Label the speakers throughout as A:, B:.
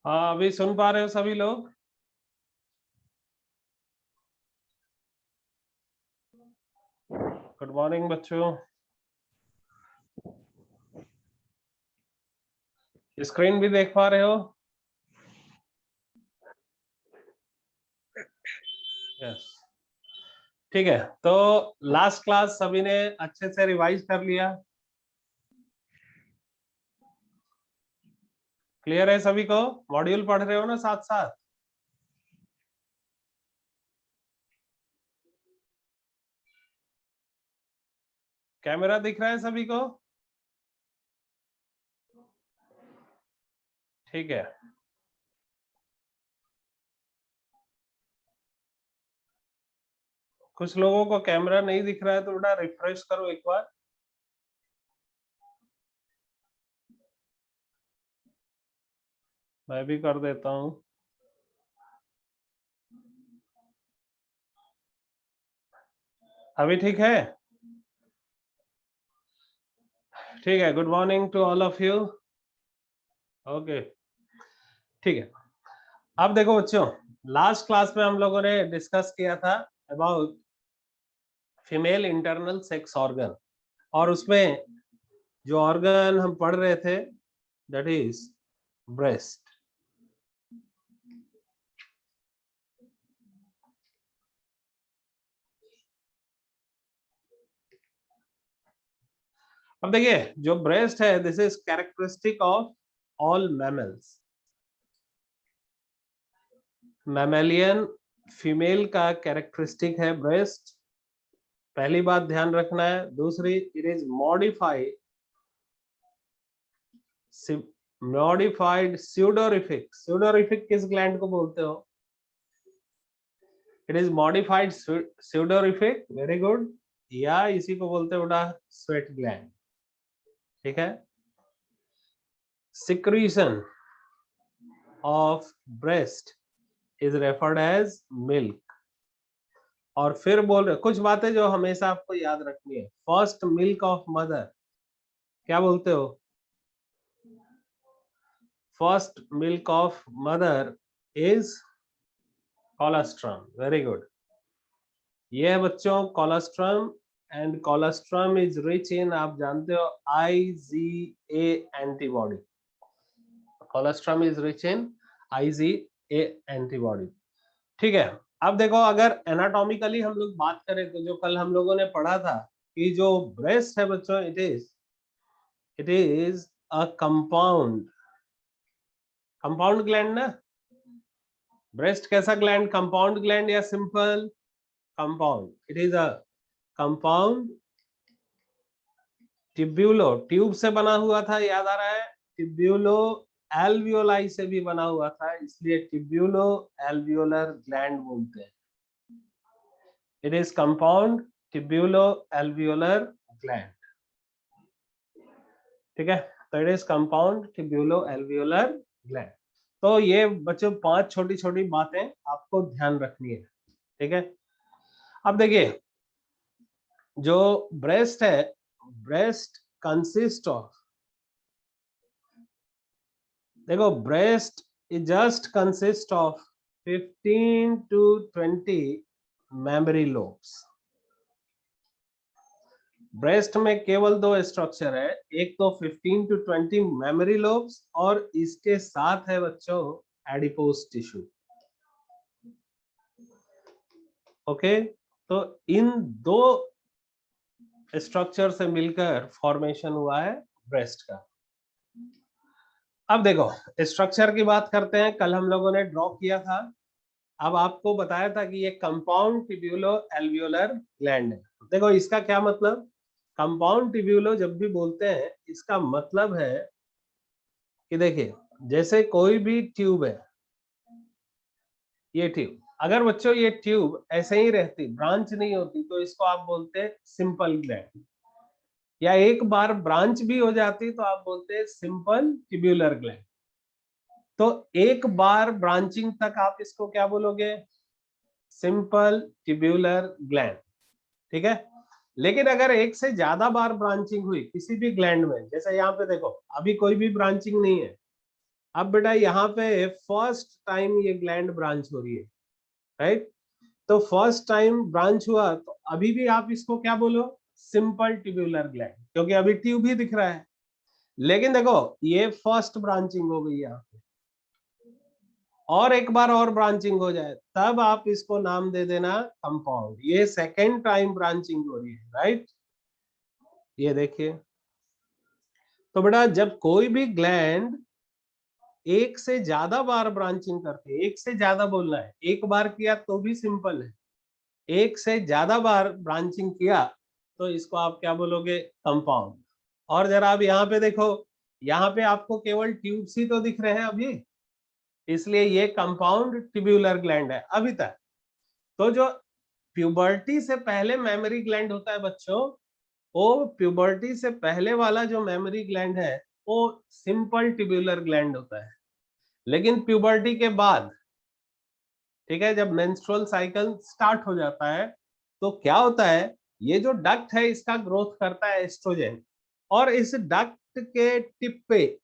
A: हाँ, अभी सुन पा रहे हो सभी लोग? गुड मॉर्निंग बच्चों। स्क्रीन भी देख पा रहे हो? यस, ठीक है। तो लास्ट क्लास सभी ने अच्छे से रिवाइज कर लिया? क्लियर है सभी को? मॉड्यूल पढ़ रहे हो ना साथ साथ? कैमरा दिख रहा है सभी को? ठीक है। कुछ लोगों को कैमरा नहीं दिख रहा है तो बेटा रिफ्रेश करो एक बार। मैं भी कर देता हूं। अभी ठीक है? ठीक है। Good morning to all of you. Okay, ठीक है। अब देखो बच्चों, लास्ट क्लास में हम लोगों ने डिस्कस किया था about female internal sex organ, और उसमें जो ऑर्गन हम पढ़ रहे थे दैट इज ब्रेस्ट। अब देखिए, जो ब्रेस्ट है this is characteristic of all mammals. Mammalian female का कैरेक्टरिस्टिक है ब्रेस्ट, पहली बात ध्यान रखना है। दूसरी, it is modified sudorific. Sudorific किस ग्लैंड को बोलते हो? It is modified sudorific, very good. या इसी को बोलते हैं बेटा स्वेट ग्लैंड। ठीक है। Secretion of breast is referred as milk. और फिर बोल रहे कुछ बातें जो हमेशा आपको याद रखनी है। फर्स्ट मिल्क ऑफ मदर क्या बोलते हो? First milk of mother is colostrum, very good. ये है बच्चों colostrum, and colostrum is rich in, आप जानते हो, IgA antibody. Colostrum is rich in IgA antibody. ठीक है। अब देखो, अगर एनाटॉमिकली हम लोग बात करें तो जो कल हम लोगों ने पढ़ा था कि जो ब्रेस्ट है बच्चों, it is a compound gland ना। ब्रेस्ट कैसा ग्लैंड? कंपाउंड ग्लैंड या simple compound? It is a compound tubulo, tube से बना हुआ था, याद आ रहा है? टिब्यूलो एल्वियोलाई से भी बना हुआ था, इसलिए टिब्यूलो एल्वियोलर ग्लैंड बोलते हैं। It is compound tubulo alveolar gland. ठीक है, तो it is compound tubulo alveolar gland. तो ये बच्चों 5 छोटी छोटी बातें आपको ध्यान रखनी है। ठीक है। अब देखिए, जो ब्रेस्ट है, ब्रेस्ट कंसिस्ट ऑफ, देखो breast is just consist of 15 to 20 memory lobes. Breast में केवल 2 स्ट्रक्चर है, एक तो 15 to 20 मेमोरी लोब्स, और इसके साथ है बच्चों एडिपोज टिश्यू। ओके, तो इन 2 स्ट्रक्चर से मिलकर फॉर्मेशन हुआ है ब्रेस्ट का। अब देखो स्ट्रक्चर की बात करते हैं, कल हम लोगों ने ड्रॉ किया था। अब आपको बताया था कि ये कंपाउंड टिब्यूलो एल्वियोलर ग्लैंड है। देखो इसका क्या मतलब, कंपाउंड टिब्यूलो जब भी बोलते हैं इसका मतलब है कि देखिए जैसे कोई भी ट्यूब है, ये ट्यूब, अगर बच्चों ये ट्यूब ऐसे ही रहती, ब्रांच नहीं होती, तो इसको आप बोलते हैं सिंपल ग्लैंड, या एक बार ब्रांच भी हो जाती तो आप बोलते हैं सिंपल ट्यूब्यूलर ग्लैंड। तो एक बार ब्रांचिंग तक आप इसको क्या बोलोगे, सिंपल ट्यूब्यूलर ग्लैंड, ठीक है। लेकिन अगर एक से ज्यादा बार ब्रांचिंग हुई किसी भी ग्लैंड में, जैसे यहाँ पे देखो अभी कोई भी ब्रांचिंग नहीं है, अब बेटा यहाँ पे फर्स्ट टाइम ये ग्लैंड ब्रांच हो रही है, राइट। तो फर्स्ट टाइम ब्रांच हुआ तो अभी भी आप इसको क्या बोलो, सिंपल ट्यूब्यूलर ग्लैंड, क्योंकि अभी ट्यूब ही दिख रहा है। लेकिन देखो ये फर्स्ट ब्रांचिंग हो गई यहाँ पे, और एक बार और ब्रांचिंग हो जाए तब आप इसको नाम दे देना कंपाउंड, ये सेकेंड टाइम ब्रांचिंग हो रही है, राइट। ये देखिए, तो बेटा जब कोई भी ग्लैंड एक से ज्यादा बार ब्रांचिंग करते हैं, एक से ज्यादा बोलना है, एक बार किया तो भी सिंपल है, एक से ज्यादा बार ब्रांचिंग किया तो इसको आप क्या बोलोगे, कंपाउंड। और जरा आप यहाँ पे देखो, यहाँ पे आपको केवल ट्यूब्स ही तो दिख रहे हैं अभी, इसलिए ये कंपाउंड ट्यूब्यूलर ग्लैंड है अभी तक। तो जो प्यूबर्टी से पहले मेमोरी ग्लैंड होता है बच्चों, वो प्यूबर्टी से पहले वाला जो मेमोरी ग्लैंड है वो सिंपल ट्यूब्यूलर ग्लैंड होता है। लेकिन प्यूबर्टी के बाद, ठीक है, जब मेंस्ट्रुअल साइकिल स्टार्ट हो जाता है तो क्या होता है, ये जो डक्ट है इसका ग्रोथ करता है एस्ट्रोजन, और इस डक्ट के टिप पे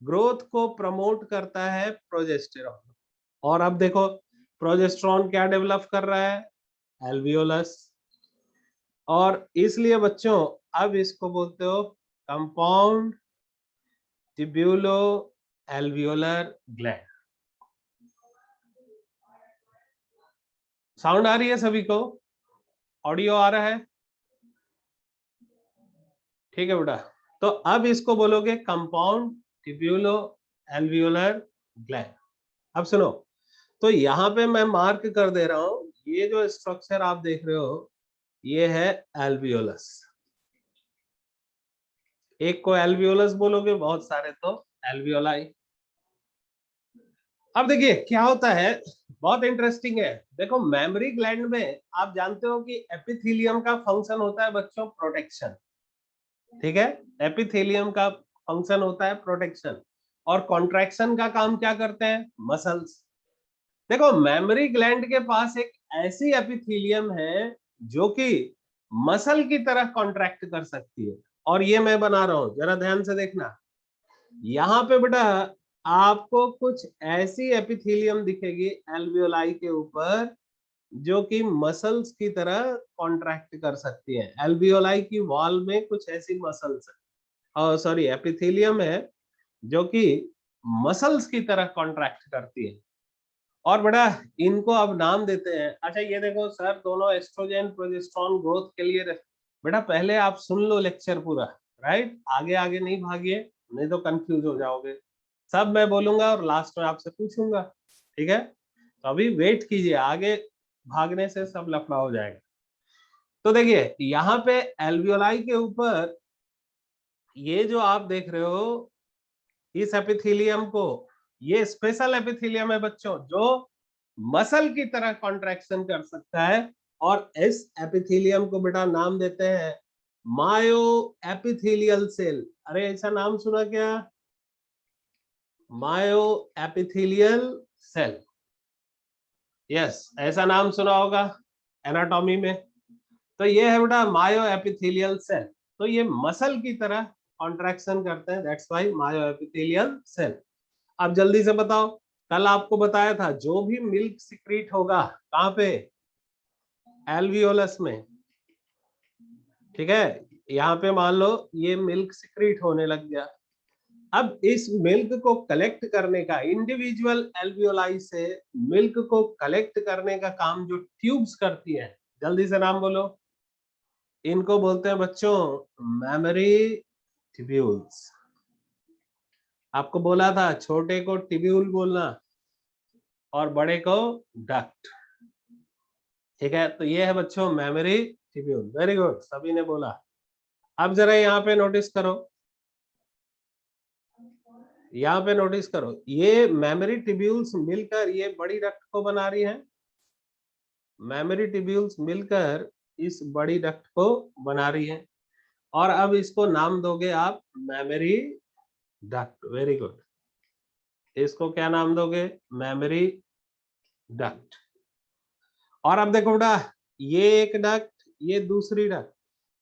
A: ग्रोथ को प्रमोट करता है प्रोजेस्टेरॉन। और अब देखो प्रोजेस्टेरॉन क्या डेवलप कर रहा है, एल्वियोलस। और इसलिए बच्चों अब इसको बोलते हो compound tubulo alveolar gland. Sound आ रही है सभी को, ऑडियो आ रहा है, ठीक है बेटा। तो अब इसको बोलोगे कंपाउंड ट्यूब्यूलो एल्वियोलर ग्लैंड। अब सुनो, तो यहाँ पे मैं मार्क कर दे रहा हूं, ये जो स्ट्रक्चर आप देख रहे हो ये है एल्वियोलस। एक को एल्वियोलस बोलोगे, बहुत सारे तो एल्वियोलाई। अब देखिए क्या होता है, बहुत इंटरेस्टिंग है। देखो मेमोरी ग्लैंड में आप जानते हो कि एपिथेलियम का फंक्शन होता है बच्चों प्रोटेक्शन, ठीक है। एपिथेलियम का फंक्शन होता है प्रोटेक्शन, और कॉन्ट्रैक्शन का काम क्या करते हैं, मसल्स। देखो मेमोरी ग्लैंड के पास एक ऐसी एपिथेलियम है जो कि मसल की तरह कॉन्ट्रैक्ट कर सकती है, और ये मैं बना रहा हूं, जरा ध्यान से देखना। यहाँ पे बेटा आपको कुछ ऐसी एपिथेलियम दिखेगी एल्वियोलाई के ऊपर जो कि मसल्स की तरह कॉन्ट्रैक्ट कर सकती है। एल्वियोलाई की वॉल में कुछ ऐसी मसल्स है, सॉरी एपिथेलियम है जो कि मसल्स की तरह कॉन्ट्रैक्ट करती है। और बेटा इनको अब नाम देते हैं, अच्छा ये देखो सर दोनों एस्ट्रोजन प्रोजेस्टेरॉन ग्रोथ के लिए बेटा पहले आप सुन लो लेक्चर पूरा, राइट, आगे आगे नहीं भागिए, नहीं तो कंफ्यूज हो जाओगे। सब मैं बोलूंगा और लास्ट में आपसे पूछूंगा, ठीक है। तो अभी वेट कीजिए, आगे भागने से सब लफड़ा हो जाएगा। तो देखिए यहाँ पे एल्वियोलाई के ऊपर ये जो आप देख रहे हो इस एपिथेलियम को, ये स्पेशल एपिथेलियम है बच्चों जो मसल की तरह कॉन्ट्रैक्शन कर सकता है, और इस एपिथेलियम को बेटा नाम देते हैं मायो एपिथेलियल सेल। अरे ऐसा नाम सुना क्या, मायो एपिथेलियल सेल, यस ऐसा नाम सुना होगा एनाटॉमी में। तो ये है बेटा मायो एपिथेलियल सेल, तो ये मसल की तरह कॉन्ट्रैक्शन करते हैं, that's why myoepithelial cell. अब जल्दी से बताओ, कल आपको बताया था जो भी मिल्क सिक्रीट होगा कहां पे, एल्वियोलस में, ठीक है। यहाँ पे मान लो ये मिल्क सिक्रीट होने लग गया, अब इस मिल्क को कलेक्ट करने का, इंडिविजुअल एल्वियोलाई से मिल्क को कलेक्ट करने का काम जो ट्यूब्स करती हैं, जल्दी से नाम बोलो, इनको बोलते हैं बच्चों मेमोरी ट्यूब्यूल्स। आपको बोला था छोटे को ट्यूब्यूल बोलना और बड़े को डक्ट। ठीक है, तो ये है बच्चों मेमोरी ट्यूब्यूल। वेरी गुड, सभी ने बोला। अब जरा यहाँ पे नोटिस करो, यहाँ पे नोटिस करो, ये मेमोरी ट्यूब्यूल्स मिलकर ये बड़ी डक्ट को बना रही हैं। मेमोरी ट्यूब्यूल्स मिलकर इस बड़ी डक्ट को बना रही हैं, और अब इसको नाम दोगे आप मेमोरी डक्ट। वेरी गुड, इसको क्या नाम दोगे? Memory duct. और अब देखो बेटा, ये एक डक्ट, ये दूसरी डक्ट,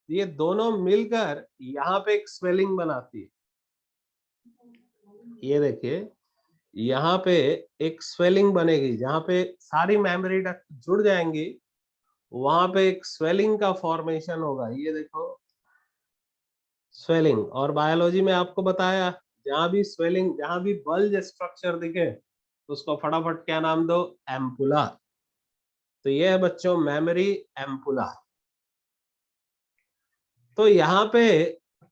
A: ये दोनों मिलकर यहाँ पे एक स्वेलिंग बनाती है। ये देखिए, यहाँ पे एक स्वेलिंग बनेगी, जहाँ पे सारी मेमोरी डक्ट जुड़ जाएंगी, वहां पे एक स्वेलिंग का फॉर्मेशन होगा। ये देखो स्वेलिंग। और बायोलॉजी में आपको बताया, जहां भी स्वेलिंग, जहां भी बल्ज स्ट्रक्चर दिखे तो उसको फटाफट क्या नाम दो? एम्पुला। तो ये है बच्चों मेमोरी एम्पुला। तो यहाँ पे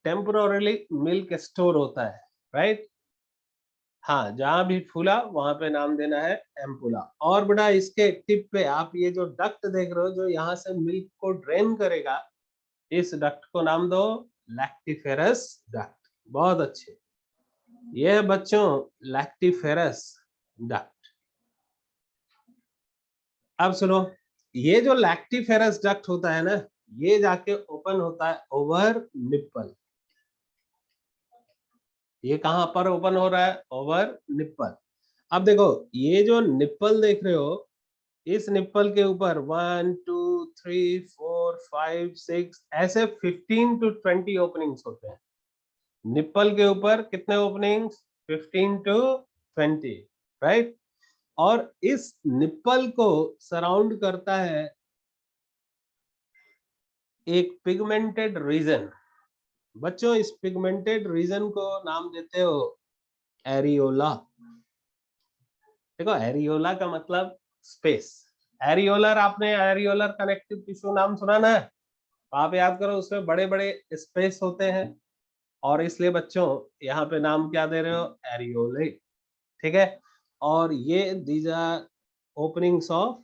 A: टेम्पोरली मिल्क स्टोर होता है, राइट? हाँ, जहां भी फूला वहां पे नाम देना है एम्पुला। और बेटा इसके टिप पे आप ये जो डक्ट देख रहे हो, जो यहाँ से मिल्क को ड्रेन करेगा, इस डक्ट को नाम दो लैक्टिफेरस डक्ट। बहुत अच्छे, ये है बच्चों लैक्टिफेरस डक्ट। अब सुनो, ये जो लैक्टिफेरस डक्ट होता है ना, ये जाके ओपन होता है ओवर निप्पल। ये कहां पर ओपन हो रहा है? Over nipple. अब देखो, ये जो निप्पल देख रहे हो, इस निप्पल के ऊपर 1 2 3 4 5 6 ऐसे 15 to 20 ओपनिंग्स होते हैं। निप्पल के ऊपर कितने ओपनिंग्स? 15 to 20, right? और इस निप्पल को सराउंड करता है एक पिगमेंटेड रीजन। बच्चों इस पिगमेंटेड रीजन को नाम देते हो एरियोला। देखो, एरियोला का मतलब स्पेस। एरियोलर, आपने एरियोलर कनेक्टिव टिश्यू नाम सुना ना? आप याद करो, उसमें बड़े बड़े स्पेस होते हैं, और इसलिए बच्चों यहाँ पे नाम क्या दे रहे हो? एरियोले। ठीक है, और ये these are openings of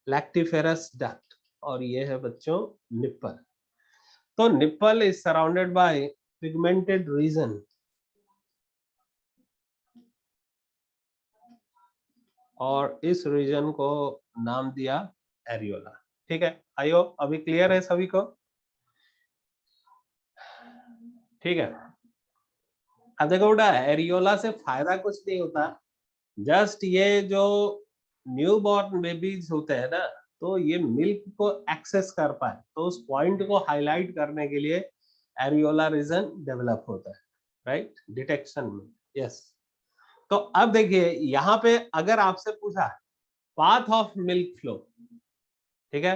A: lactiferous duct. और ये है बच्चों निप्पल। तो nipple is surrounded by pigmented region, और इस रीजन को नाम दिया एरियोला। ठीक है, आइयो अभी क्लियर है सभी को? ठीक है, अब देखो बेटा, एरियोला से फायदा कुछ नहीं होता, जस्ट ये जो न्यू बॉर्न बेबीज होते हैं ना, तो ये मिल्क को एक्सेस कर पाए, तो उस पॉइंट को हाईलाइट करने के लिए एरियोला रीजन डेवलप होता है, राइट? डिटेक्शन में। यस। तो अब देखिए, यहाँ पे अगर आपसे पूछा पाथ ऑफ मिल्क फ्लो, ठीक है,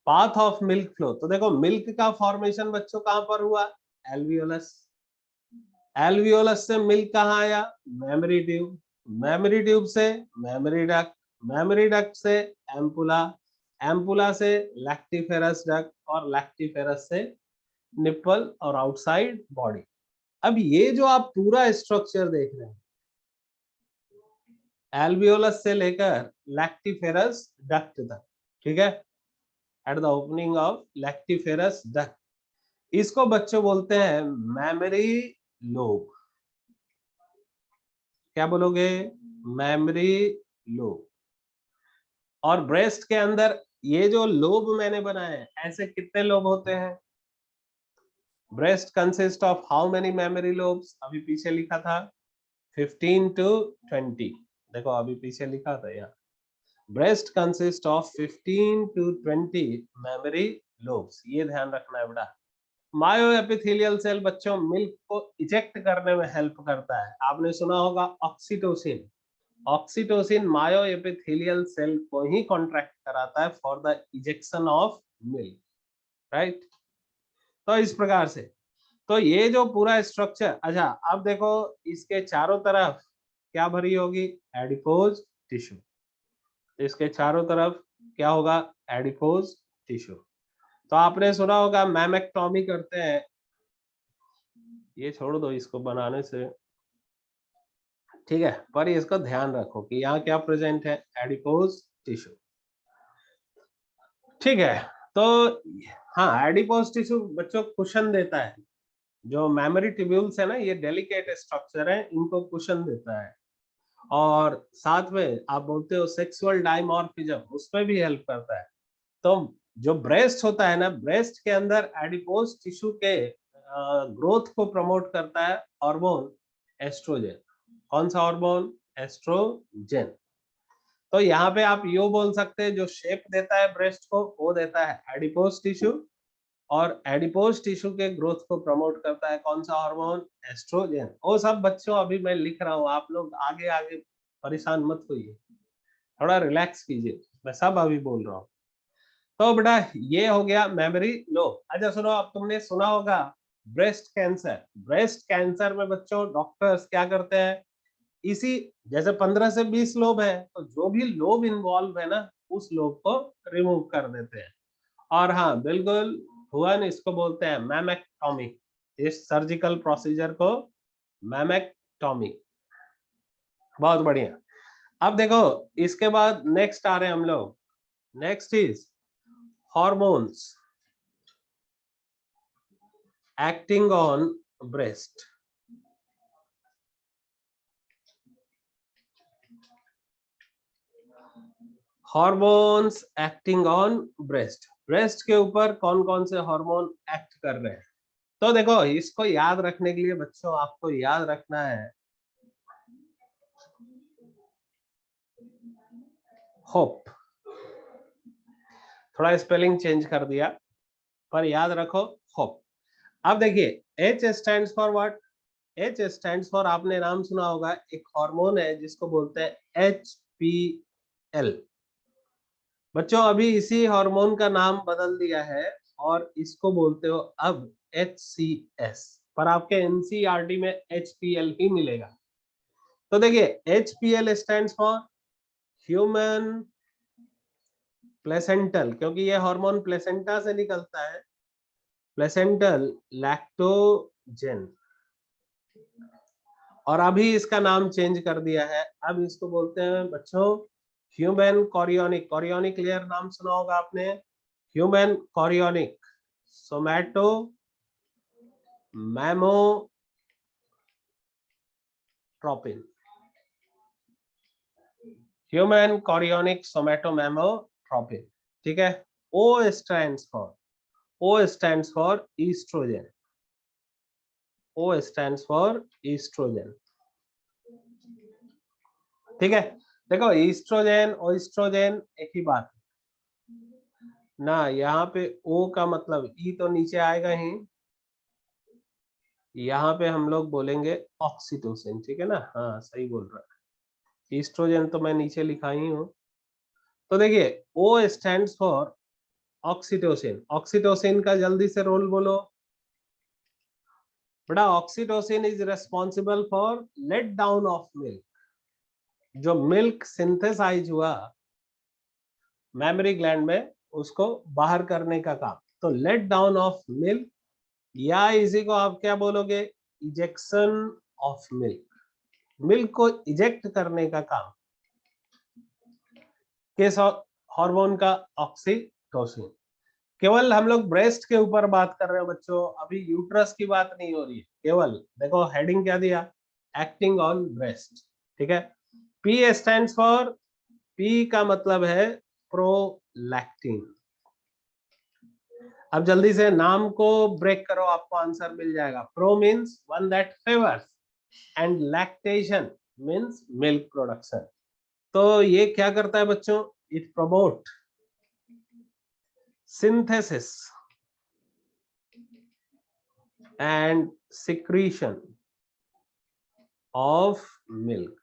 A: पाथ ऑफ मिल्क फ्लो, तो देखो मिल्क का फॉर्मेशन बच्चों कहां पर हुआ? एल्वियोलस। एल्वियोलस से मिल्क कहाँ आया? Memory tube. मेमोरी ट्यूब से मेमोरी डक्ट। मेमोरी डक्ट से एम्पुला। एम्पुला से लैक्टिफेरस डक्ट, और लैक्टिफेरस से निप्पल और आउटसाइड बॉडी। अब ये जो आप पूरा स्ट्रक्चर देख रहे हैं, एल्वियोलस से लेकर लैक्टिफेरस डक्ट तक, ठीक है, at the opening of lactiferous duct, इसको बच्चों बोलते हैं मेमोरी लोब। क्या बोलोगे? Memory lobe. और ब्रेस्ट के अंदर ये जो लोब मैंने बनाए हैं, ऐसे कितने लोब होते हैं? Breast consist of how many memory lobes? अभी पीछे लिखा था 15 to 20। देखो अभी पीछे लिखा था यहाँ, breast consist of 15 to 20 memory lobes. ये ध्यान रखना है बेटा। मायो एपिथेलियल सेल बच्चों मिल्क को इजेक्ट करने में हेल्प करता है। आपने सुना होगा ऑक्सीटोसिन। ऑक्सीटोसिन मायो एपिथेलियल सेल को ही कॉन्ट्रैक्ट कराता है for the ejection of milk, right? तो इस प्रकार से, तो ये जो पूरा स्ट्रक्चर, अच्छा अब देखो, इसके चारों तरफ क्या भरी होगी? Adipose tissue. इसके चारों तरफ क्या होगा? Adipose tissue. तो आपने सुना होगा मैमेक्टॉमी करते हैं, ये छोड़ दो इसको बनाने से, ठीक है, पर इसका ध्यान रखो कि यहाँ क्या प्रेजेंट है, एडिपोज टिश्यू, ठीक है। तो हाँ, एडिपोज टिश्यू बच्चों कुशन देता है, जो मेमोरी ट्यूब्यूल्स है ना, ये डेलिकेट स्ट्रक्चर है, इनको कुशन देता है, और साथ में आप बोलते हो सेक्सुअल डायमॉर्फिज्म, उसमें भी हेल्प करता है। तो जो ब्रेस्ट होता है ना, ब्रेस्ट के अंदर एडिपोज टिश्यू के ग्रोथ को प्रमोट करता है हार्मोन एस्ट्रोजन। कौन सा हार्मोन? एस्ट्रोजन। तो यहाँ पे आप यो बोल सकते हैं, जो शेप देता है ब्रेस्ट को, वो देता है एडिपोज टिश्यू, और एडिपोज टिश्यू के ग्रोथ को प्रमोट करता है कौन सा हार्मोन? एस्ट्रोजन। वो सब बच्चों अभी मैं लिख रहा हूँ, आप लोग आगे आगे परेशान मत होइए, थोड़ा रिलैक्स कीजिए, मैं सब अभी बोल रहा हूँ। तो बेटा ये हो गया मेमोरी लो। अच्छा सुनो, अब तुमने सुना होगा ब्रेस्ट कैंसर। ब्रेस्ट कैंसर में बच्चों डॉक्टर्स क्या करते हैं, इसी जैसे 15 से 20 लोब है, तो जो भी लोब इन्वॉल्व है ना, उस लोब को रिमूव कर देते हैं। और हाँ बिल्कुल भुवन, इसको बोलते हैं मैमेक्टॉमी, इस सर्जिकल प्रोसीजर को मैमेक्टॉमी। बहुत बढ़िया। अब देखो इसके बाद नेक्स्ट आ रहे हैं हम लोग, next is hormones acting on breast. Hormones acting on breast, breast के ऊपर कौन कौन से हार्मोन एक्ट कर रहे हैं? तो देखो इसको याद रखने के लिए बच्चों आपको याद रखना है होप, थोड़ा स्पेलिंग चेंज कर दिया, पर याद रखो होप। अब देखिए H stands for what? H stands for, आपने नाम सुना होगा, एक हार्मोन है जिसको बोलते हैं HPL। बच्चों अभी इसी हार्मोन का नाम बदल दिया है और इसको बोलते हो अब HCS, पर आपके एनसीईआरटी में HPL ही मिलेगा। तो देखिए HPL stands for human placental, क्योंकि ये हार्मोन प्लेसेंटा से निकलता है, प्लेसेंटल लैक्टोजेन। और अभी इसका नाम चेंज कर दिया है, अब इसको बोलते हैं बच्चों ह्यूमन कॉरियोनिक। कॉरियोनिक लेयर नाम सुना होगा आपने, human chorionic somatomammotropin, human chorionic somatomammotropin, ठीक है। O stands for, O stands for oestrogen, O stands for oestrogen, ठीक है। देखो ईस्ट्रोजन और ईस्ट्रोजन एक ही बात ना, यहाँ पे O का मतलब ई तो नीचे आएगा ही, यहाँ पे हम लोग बोलेंगे ऑक्सीटोसिन, ठीक है ना, हाँ सही बोल रहा है, ईस्ट्रोजन तो मैं नीचे लिखा ही हूँ। तो देखिए O stands for oxytocin, oxytocin का जल्दी से रोल बोलो बेटा। Oxytocin is responsible for let down of milk, जो मिल्क सिंथेसाइज हुआ मेमोरी ग्लैंड में, उसको बाहर करने का काम। तो लेट डाउन ऑफ मिल्क, या इसी को आप क्या बोलोगे, इजेक्शन ऑफ मिल्क, मिल्क को इजेक्ट करने का काम किस हार्मोन का? ऑक्सीटोसिन। केवल हम लोग ब्रेस्ट के ऊपर बात कर रहे हो बच्चों, अभी यूट्रस की बात नहीं हो रही है, केवल देखो हेडिंग क्या दिया, एक्टिंग ऑन ब्रेस्ट, ठीक है। P स्टैंड्स फॉर, P का मतलब है प्रोलैक्टिन। अब जल्दी से नाम को ब्रेक करो, आपको आंसर मिल जाएगा। Pro means one that favours and lactation means milk production. तो ये क्या करता है बच्चों, it promote synthesis and secretion of milk,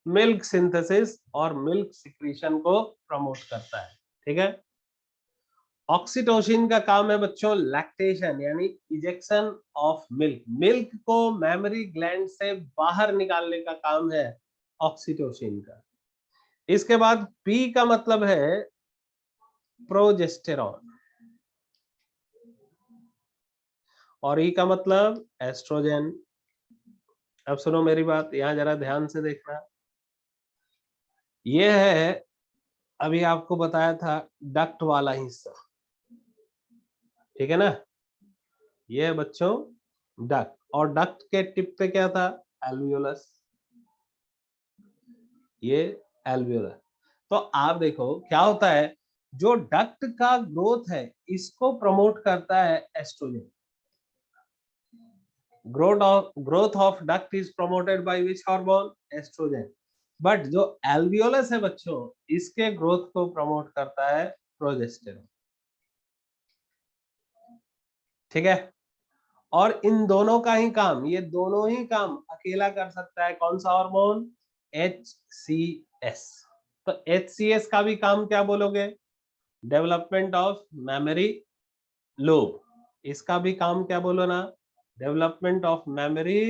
A: milk synthesis और मिल्क सिक्रीशन को प्रमोट करता है, ठीक है। ऑक्सीटोसिन का काम है बच्चों लैक्टेशन, यानी इजेक्शन ऑफ मिल्क, मिल्क को मेमोरी ग्लैंड से बाहर निकालने का काम है ऑक्सीटोसिन का। इसके बाद पी का मतलब है प्रोजेस्टेरॉन, और ई का मतलब एस्ट्रोजन। अब सुनो मेरी बात, यहाँ जरा ध्यान से देखना। ये है, अभी आपको बताया था डक्ट वाला हिस्सा, ठीक है ना। ये है बच्चों डक्ट, और डक्ट के टिप पे क्या था, एल्वियोलस। ये एल्वियोलस। तो आप देखो क्या होता है, जो डक्ट का ग्रोथ है इसको प्रमोट करता है oestrogen. Growth of duct is promoted by which hormone, oestrogen. But जो एल्वियोलस है बच्चों, इसके ग्रोथ को प्रमोट करता है प्रोजेस्टेरोन, ठीक है। और इन दोनों का ही काम, ये दोनों ही काम अकेला कर सकता है कौन सा हार्मोन, HCS। तो HCS का भी काम क्या बोलोगे, डेवलपमेंट ऑफ मेमोरी लोब। इसका भी काम क्या बोलो ना, डेवलपमेंट ऑफ मेमोरी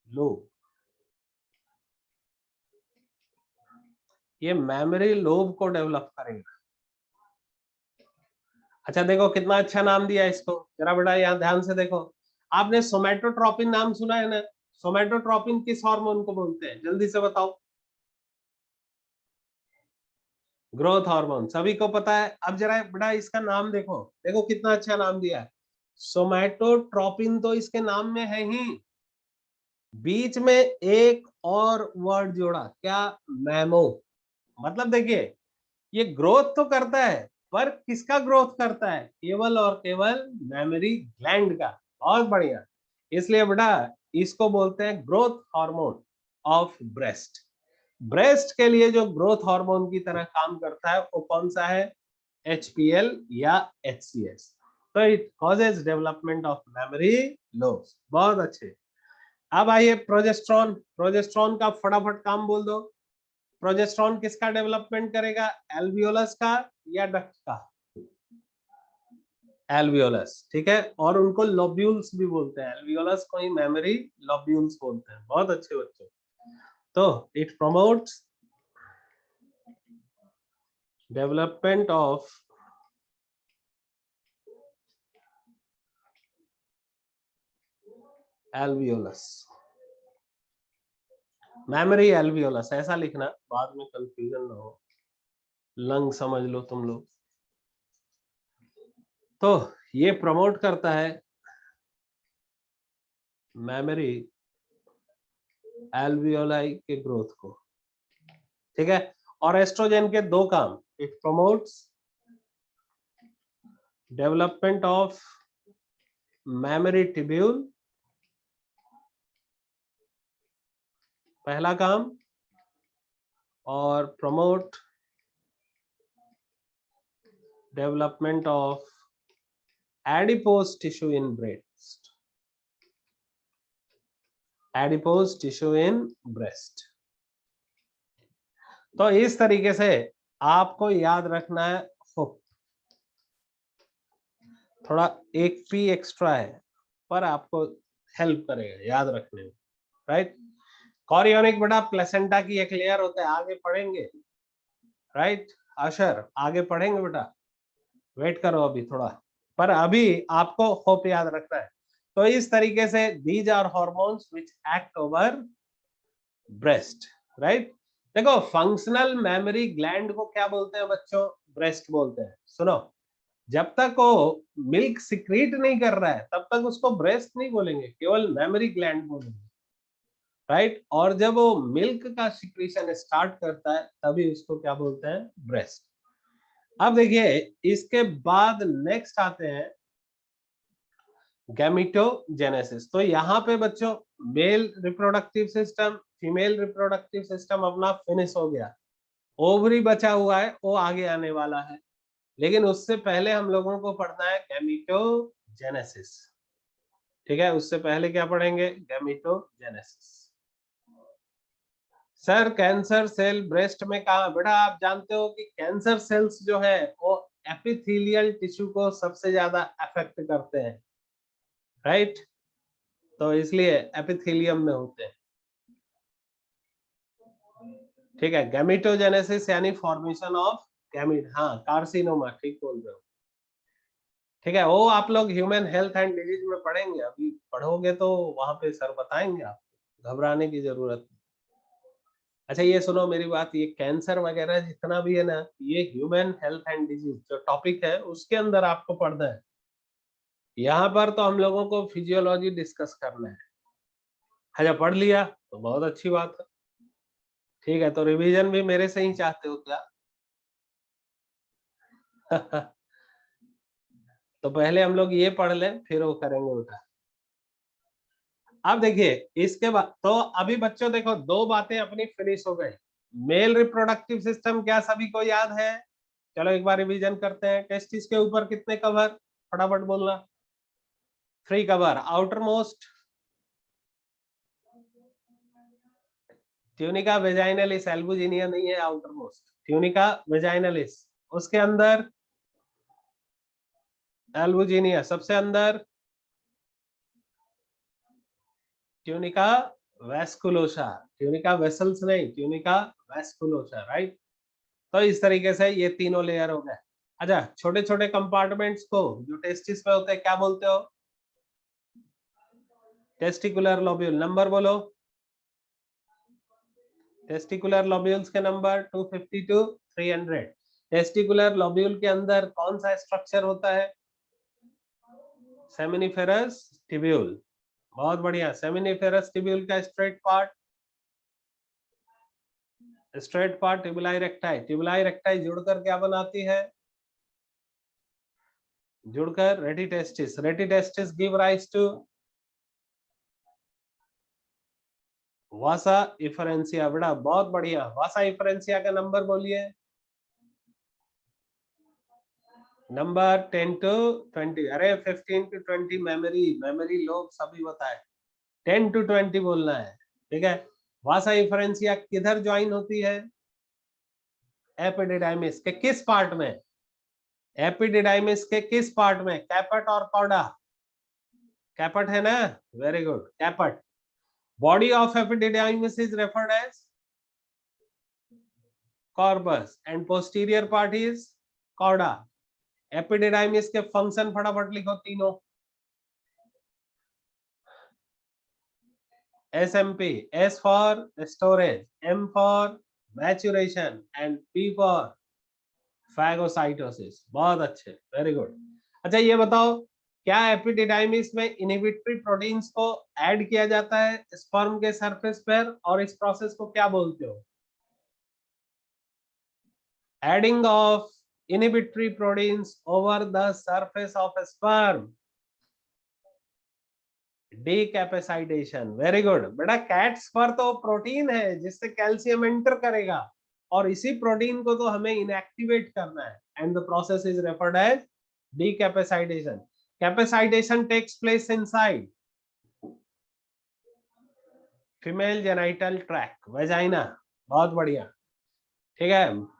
A: लोब। ये मेमोरी लोब को डेवलप करेगा। अच्छा देखो कितना अच्छा नाम दिया इसको, जरा बेटा यहाँ ध्यान से देखो। आपने सोमैटोट्रोपिन नाम सुना है ना, सोमैटोट्रोपिन किस हार्मोन को बोलते हैं, जल्दी से बताओ। ग्रोथ हार्मोन, सभी को पता है। अब जरा बेटा इसका नाम देखो, देखो कितना अच्छा नाम दिया है। सोमैटोट्रोपिन तो इसके नाम में है ही, बीच में एक और वर्ड जोड़ा, क्या, मैमो। मतलब देखिए, ये ग्रोथ तो करता है, पर किसका ग्रोथ करता है, केवल और केवल मेमोरी ग्लैंड का। बहुत बढ़िया। इसलिए बेटा इसको बोलते हैं growth hormone of breast. Breast के लिए जो ग्रोथ हार्मोन की तरह काम करता है वो कौन सा है, HPL या HCS। तो it causes development of memory loss. बहुत अच्छे। अब आइए प्रोजेस्ट्रॉन, प्रोजेस्ट्रॉन का फटाफट काम बोल दो। प्रोजेस्ट्रॉन किसका डेवलपमेंट करेगा, एल्वियोलस का या डक्ट का, एल्वियोलस, ठीक है। और उनको लोब्यूल्स भी बोलते हैं, एल्वियोलस को ही मेमोरी लोब्यूल्स बोलते हैं। बहुत अच्छे बच्चों। तो it promotes development of alveolus, memory alveolus, ऐसा लिखना, बाद में कंफ्यूजन ना हो। लंग समझ लो तुम लोग। तो ये प्रमोट करता है मेमोरी एल्वियोलाई के ग्रोथ को, ठीक है। और एस्ट्रोजन के दो काम, it promotes development of memory tubule, पहला काम, और promote development of adipose tissue in breast, adipose tissue in breast. तो इस तरीके से आपको याद रखना है। थोड़ा एक पी एक्स्ट्रा है, पर आपको हेल्प करेगा याद रखने में, राइट। कॉरियोनिक बेटा प्लेसेंटा की एक लेयर होता है, आगे पढ़ेंगे, राइट। अशर आगे पढ़ेंगे बेटा, वेट करो अभी थोड़ा, पर अभी आपको होप याद रखना है। तो इस तरीके से these are hormones which act over breast, right. देखो फंक्शनल मेमोरी ग्लैंड को क्या बोलते हैं बच्चों, ब्रेस्ट बोलते हैं। सुनो, जब तक वो मिल्क सिक्रीट नहीं कर रहा है तब तक उसको ब्रेस्ट नहीं बोलेंगे, केवल मेमोरी ग्लैंड बोलेंगे, राइट। और जब वो मिल्क का सिक्रीशन स्टार्ट करता है तभी उसको क्या बोलते हैं, ब्रेस्ट। अब देखिए इसके बाद नेक्स्ट आते हैं गैमेटोजेनेसिस। तो यहाँ पे बच्चों male reproductive system, female reproductive system अपना फिनिश हो गया, ओवरी बचा हुआ है, वो आगे आने वाला है। लेकिन उससे पहले हम लोगों को पढ़ना है गैमेटोजेनेसिस, ठीक है। उससे पहले क्या पढ़ेंगे, gametogenesis. Sir cancer cell breast में कहा, बेटा आप जानते हो कि कैंसर सेल्स जो है वो एपिथेलियल टिश्यू को सबसे ज्यादा अफेक्ट करते हैं, राइट। तो इसलिए एपिथेलियम में होते हैं, ठीक है। गैमेटोजेनेसिस यानी फॉर्मेशन ऑफ गैमीट, हाँ कार्सिनोमा, ठीक बोल रहे हो। ठीक है, वो आप लोग ह्यूमन हेल्थ एंड डिजीज में पढ़ेंगे, अभी पढ़ोगे तो वहां पे सर बताएंगे, आपको घबराने की जरूरत नहीं। अच्छा ये सुनो मेरी बात, ये कैंसर वगैरह जितना भी है ना, ये ह्यूमन हेल्थ एंड डिजीज जो टॉपिक है उसके अंदर आपको पढ़ना है। यहाँ पर तो हम लोगों को फिजियोलॉजी डिस्कस करना है। अच्छा पढ़ लिया तो बहुत अच्छी बात है। ठीक है, तो रिवीजन भी मेरे से ही चाहते हो क्या? तो पहले हम लोग ये पढ़ लें फिर वो करेंगे बेटा। अब देखिए इसके बाद तो अभी बच्चों देखो, दो बातें अपनी फिनिश हो गई। मेल रिप्रोडक्टिव सिस्टम क्या सभी को याद है? चलो एक बार रिवीजन करते हैं। टेस्टिस के ऊपर कितने कवर, फटाफट बोलना। 3 cover. Outer most tunica vaginalis, albuginea नहीं है आउटर मोस्ट, ट्यूनिका वेजाइनलिस। उसके अंदर एल्बुजिनिया, सबसे अंदर ट्यूनिका वेस्कुलोसा, ट्यूनिका वेसल्स नहीं, ट्यूनिका वेस्कुलोसा, राइट। तो इस तरीके से ये तीनों लेयर हो गए। अच्छा छोटे छोटे कंपार्टमेंट्स को जो टेस्टिस में होते हैं क्या बोलते हो? Testicular lobule. नंबर बोलो। टेस्टिकुलर लोब्यूल्स के नंबर 250 टू 300। टेस्टिकुलर लोब्यूल के अंदर कौन सा स्ट्रक्चर होता है? Seminiferous tubule. बहुत बढ़िया। सेमिनिफेरस टिब्यूल का straight part tubuli recti. Tubuli recti जुड़कर क्या बनाती है? जुड़कर rete testis. Rete testis give rise to vasa efferentia. बेटा बहुत बढ़िया। वासा इफरेंसिया का नंबर बोलिए। Number 10 to 20। अरे 15 टू 20 मेमोरी, मेमोरी लोग सभी बताए। 10 टू 20 बोलना है, ठीक है। वासा इफरेंसिया किधर ज्वाइन होती है? एपिडिडाइमिस के किस पार्ट में? एपिडिडाइमिस के किस पार्ट में? कैपट और कॉर्डा? कैपट है ना, very good, caput. Body of epididymis is referred as corpus and posterior part is cauda. Epididymis के फंक्शन फटाफट लिखो तीनों। SMP, S for storage, M for maturation and P for phagocytosis। बहुत अच्छे, वेरी गुड। अच्छा ये बताओ, क्या एपिडिडाइमिस में इनहिबिटरी प्रोटीन्स को ऐड किया जाता है स्पर्म के सरफेस पर, और इस प्रोसेस को क्या बोलते हो? Adding of inhibitory proteins over the surface of a sperm, decapacitation. Very good बेटा। कैट्स पर तो प्रोटीन है जिससे कैल्शियम एंटर करेगा, और इसी प्रोटीन को तो हमें इनएक्टिवेट करना है, and the process is referred as decapacitation. Capacitation takes place inside female genital tract, vagina. बहुत बढ़िया, ठीक है।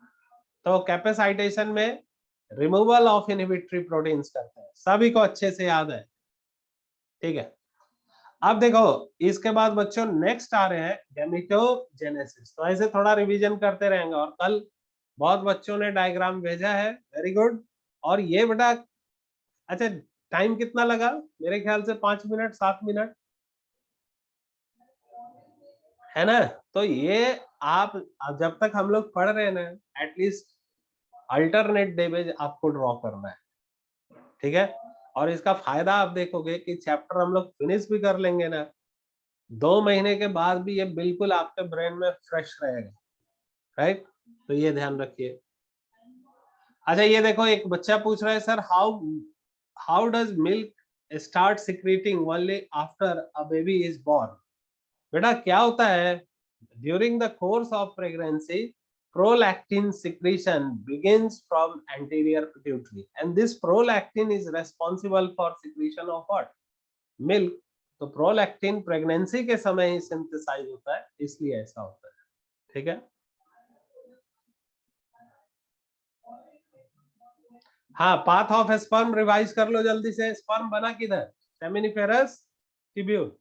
A: तो कैपेसाइटेशन में रिमूवल ऑफ इनहिबिटरी प्रोटीन्स करते हैं, सभी को अच्छे से याद है, ठीक है। अब देखो इसके बाद बच्चों नेक्स्ट आ रहे हैं गैमेटोजेनेसिस। तो ऐसे थोड़ा रिवीजन करते रहेंगे, और कल बहुत बच्चों ने डायग्राम भेजा है, वेरी गुड। और ये बेटा, अच्छा टाइम कितना लगा? मेरे ख्याल से 5 मिनट 7 मिनट, है ना। तो ये आप जब तक हम लोग पढ़ रहे हैं ना, एटलीस्ट अल्टरनेट डे में आपको ड्रॉ करना है, ठीक है। और इसका फायदा आप देखोगे कि चैप्टर हम लोग फिनिश भी कर लेंगे ना, 2 महीने के बाद भी ये बिल्कुल आपके ब्रेन में फ्रेश रहेगा, राइट। तो ये ध्यान रखिए। अच्छा ये देखो, एक बच्चा पूछ रहा है sir, how how does milk start secreting only after a baby is born? बेटा क्या होता है, during the course of pregnancy prolactin secretion begins from anterior pituitary, and this prolactin is responsible for secretion of what? Milk। तो prolactin pregnancy के समय ही synthesise होता है, इसलिए ऐसा होता है, ठीक है। हाँ, पाथ ऑफ स्पर्म रिवाइज कर लो जल्दी से। स्पर्म बना किधर? Seminiferous tubule.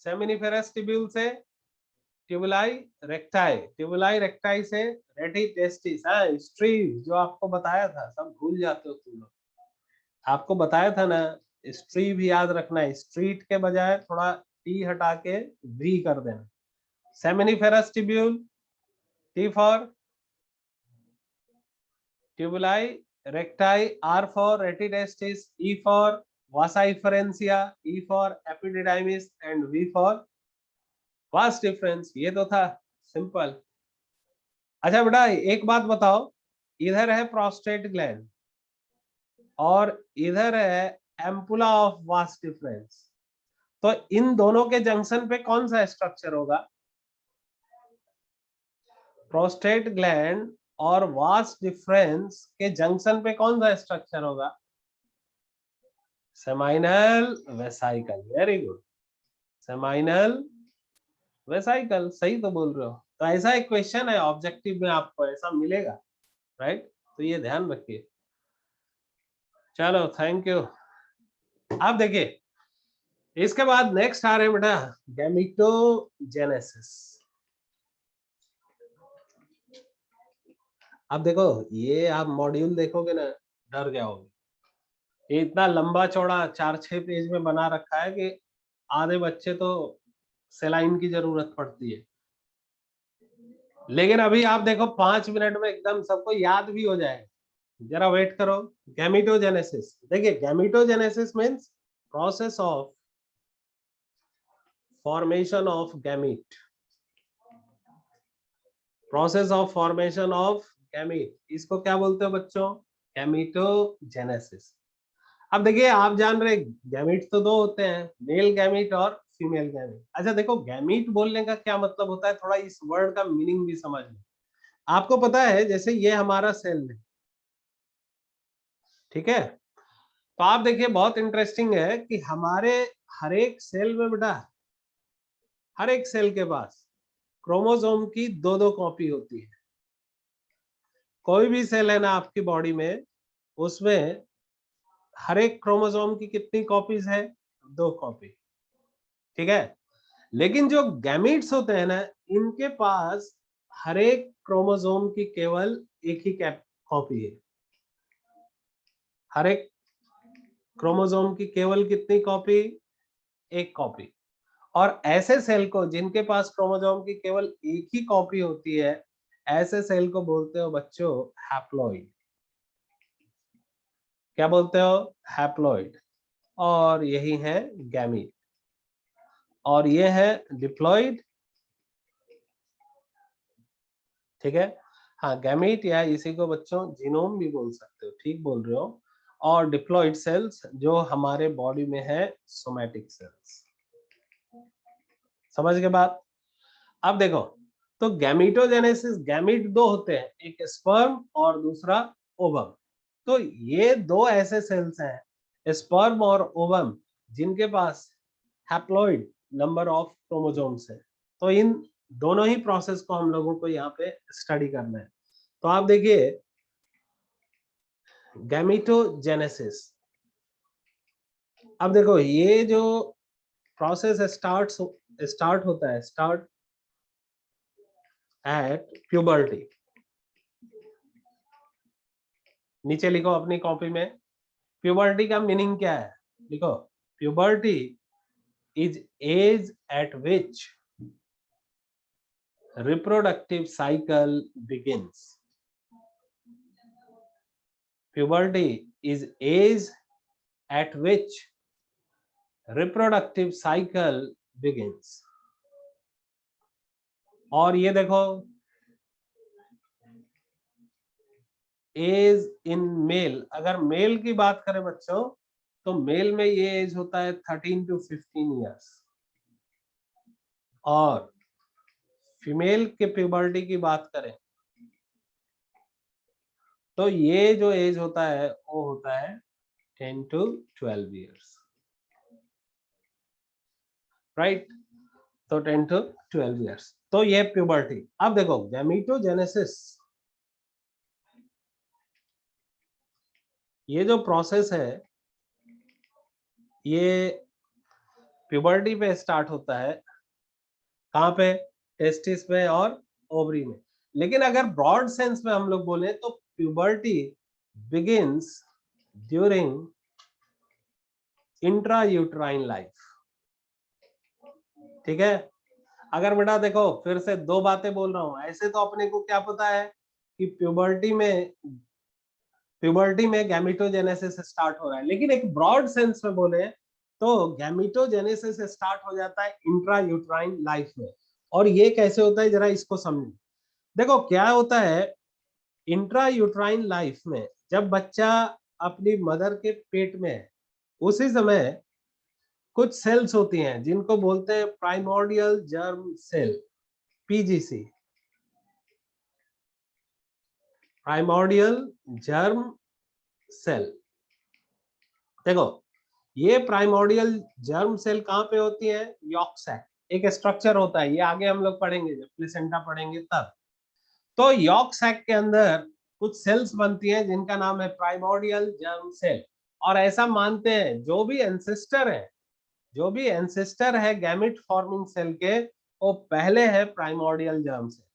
A: सेमिनिफेरस टिब्यूल से ट्यूबुलाई रेक्टाई, ट्यूबुलाई रेक्टाई से रेटिटेस्टिस। हाँ, स्ट्रीव जो आपको बताया था, सब भूल जाते हो तुम लोग। आपको बताया था ना, स्ट्री भी याद रखना है, स्ट्रीट के बजाय थोड़ा टी हटा के वी कर देना। Seminiferous tubule, T for tubuli, recti, R for rete testis, E for vasa efferentia, E for epididymis and V for vas deferens. ये तो था सिंपल। अच्छा बेटा एक बात बताओ, इधर है प्रोस्टेट ग्लैंड और इधर है एम्पुला ऑफ वास्ट डिफरेंस, तो इन दोनों के जंक्शन पे कौन सा स्ट्रक्चर होगा? प्रोस्टेट ग्लैंड और वास्ट डिफरेंस के जंक्शन पे कौन सा स्ट्रक्चर होगा? Seminal vesicle. Very good, seminal vesicle, सही तो बोल रहे हो। तो ऐसा एक क्वेश्चन है ऑब्जेक्टिव में, आपको ऐसा मिलेगा, राइट? तो ये ध्यान रखिए। चलो थैंक यू। आप देखिए इसके बाद नेक्स्ट आ रहे हैं बेटा गैमेटोजेनेसिस। अब देखो ये आप मॉड्यूल देखोगे ना डर जाओगे, ये इतना लंबा चौड़ा 4-6 पेज में बना रखा है कि आधे बच्चे तो सेलाइन की जरूरत पड़ती है। लेकिन अभी आप देखो 5 मिनट में एकदम सबको याद भी हो जाएगा, जरा वेट करो। गैमेटोजेनेसिस, देखिए gametogenesis means process of formation of gamete, process of formation of gamete, इसको क्या बोलते हो बच्चों? गैमेटोजेनेसिस। अब देखिए आप जान रहे गैमीट तो दो होते हैं, मेल गैमीट और फीमेल गैमीट। अच्छा देखो गैमीट बोलने का क्या मतलब होता है, थोड़ा इस वर्ड का मीनिंग भी समझ लो। आपको पता है जैसे ये हमारा सेल है, ठीक है? तो आप देखिए बहुत इंटरेस्टिंग है कि हमारे हर एक सेल में बेटा, हर एक सेल के पास क्रोमोसोम की दो दो कॉपी होती है। कोई भी सेल है ना आपकी बॉडी में, उसमें हर एक क्रोमोसोम की कितनी कॉपीज है? 2 कॉपी, ठीक है? लेकिन जो गैमीट्स होते हैं ना, इनके पास हर एक क्रोमोसोम की केवल एक ही कॉपी है। हर एक क्रोमोसोम की केवल कितनी कॉपी? एक कॉपी। और ऐसे सेल को जिनके पास क्रोमोसोम की केवल एक ही कॉपी होती है, ऐसे सेल को बोलते हो बच्चों हैप्लॉइड। क्या बोलते हो? हैप्लॉइड। और यही है गैमीट, और ये है डिप्लॉइड, ठीक है? हाँ गैमीट या इसी को बच्चों जीनोम भी बोल सकते हो, ठीक बोल रहे हो। और डिप्लॉइड सेल्स जो हमारे बॉडी में है सोमैटिक सेल्स। समझ के बात? अब देखो तो गैमीटोजेनेसिस, गैमीट दो होते हैं, एक स्पर्म और दूसरा ओवम। तो ये दो ऐसे सेल्स हैं स्पर्म और ओवम जिनके पास हैप्लॉइड नंबर ऑफ क्रोमोसोम्स है। तो इन दोनों ही प्रोसेस को हम लोगों को यहाँ पे स्टडी करना है। तो आप देखिए गैमीटोजेनेसिस, अब देखो ये जो प्रोसेस स्टार्ट होता है, स्टार्ट एट प्यूबर्टी। नीचे लिखो अपनी कॉपी में, प्यूबर्टी का मीनिंग क्या है? लिखो puberty is age at which reproductive cycle begins. Puberty is age at which reproductive cycle begins. और ये देखो एज इन मेल, अगर मेल की बात करें बच्चों तो मेल में ये एज होता है 13 to 15 ईयर्स, और फीमेल के प्यूबर्टी की बात करें तो ये जो एज होता है वो होता है 10 to 12 ईयर्स, राइट? तो 10 to 12 ईयर्स, तो ये प्यूबर्टी। अब देखो गैमीटोजेनेसिस, ये जो प्रोसेस है ये प्यूबर्टी पे स्टार्ट होता है, कहाँ पे? टेस्टिस में और ओवरी में। लेकिन अगर ब्रॉड सेंस में हम लोग बोले तो puberty begins during intrauterine life. ठीक है, अगर बेटा देखो फिर से दो बातें बोल रहा हूं, ऐसे तो अपने को क्या पता है कि प्यूबर्टी में गैमेटोजेनेसिस स्टार्ट हो रहा है, लेकिन एक ब्रॉड सेंस में बोले तो गैमेटोजेनेसिस स्टार्ट हो जाता है इंट्रा यूट्राइन लाइफ में। और ये कैसे होता है जरा इसको समझो। देखो क्या होता है इंट्रा यूट्राइन लाइफ में, जब बच्चा अपनी मदर के पेट में है उसी समय कुछ सेल्स होती हैं जिनको बोलते हैं primordial germ cell, PGC, primordial germ cell. देखो ये प्राइमोर्डियल जर्म सेल कहां पे होती है, यॉर्क सैक, एक स्ट्रक्चर होता है, ये आगे हम लोग पढ़ेंगे जब प्लेसेंटा पढ़ेंगे तब। तो यॉर्क सैक के अंदर कुछ सेल्स बनती हैं जिनका नाम है प्राइमोर्डियल जर्म सेल। और ऐसा मानते हैं जो भी एंसेस्टर है गैमेट फॉर्मिंग सेल के, वो पहले है प्राइमोर्डियल जर्म सेल।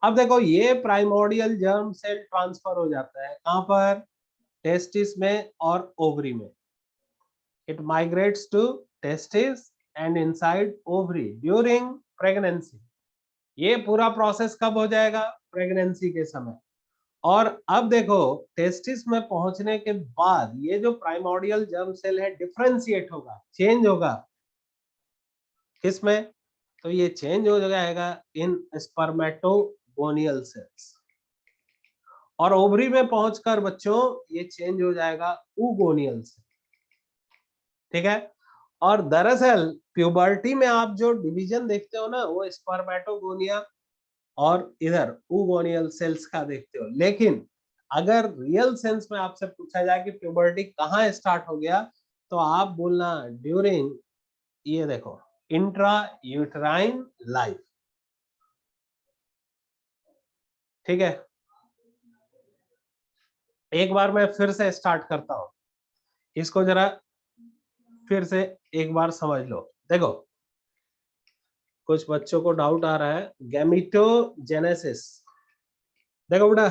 A: अब देखो ये प्राइमोर्डियल जर्म सेल ट्रांसफर हो जाता है कहां पर, टेस्टिस में और ओवरी में। It migrates to testis and inside ovary during pregnancy। ये पूरा प्रोसेस कब हो जाएगा, प्रेगनेंसी के समय। और अब देखो टेस्टिस में पहुंचने के बाद ये जो प्राइमोर्डियल जर्म सेल है डिफरेंशिएट होगा, चेंज होगा किसमें, तो ये चेंज हो जाएगा इन स्पर्मेटोगोनियल सेल्स। और ओवरी में पहुंचकर बच्चों ये चेंज हो जाएगा oogoनियल सेल। ठीक है, और दरअसल प्यूबर्टी में आप जो डिवीजन देखते हो ना वो स्पर्मेटोगोनिया और इधर oogoनियल सेल्स का देखते हो। लेकिन अगर रियल सेंस में आपसे पूछा जाए कि प्यूबर्टी कहाँ स्टार्ट हो गया, तो आप बोलना ड्यूरिंग, ये देखो, इंट्रा यूट्राइन लाइफ। ठीक है, एक बार मैं फिर से स्टार्ट करता हूं, इसको जरा फिर से एक बार समझ लो। देखो कुछ बच्चों को डाउट आ रहा है गैमेटोजेनेसिस। देखो बेटा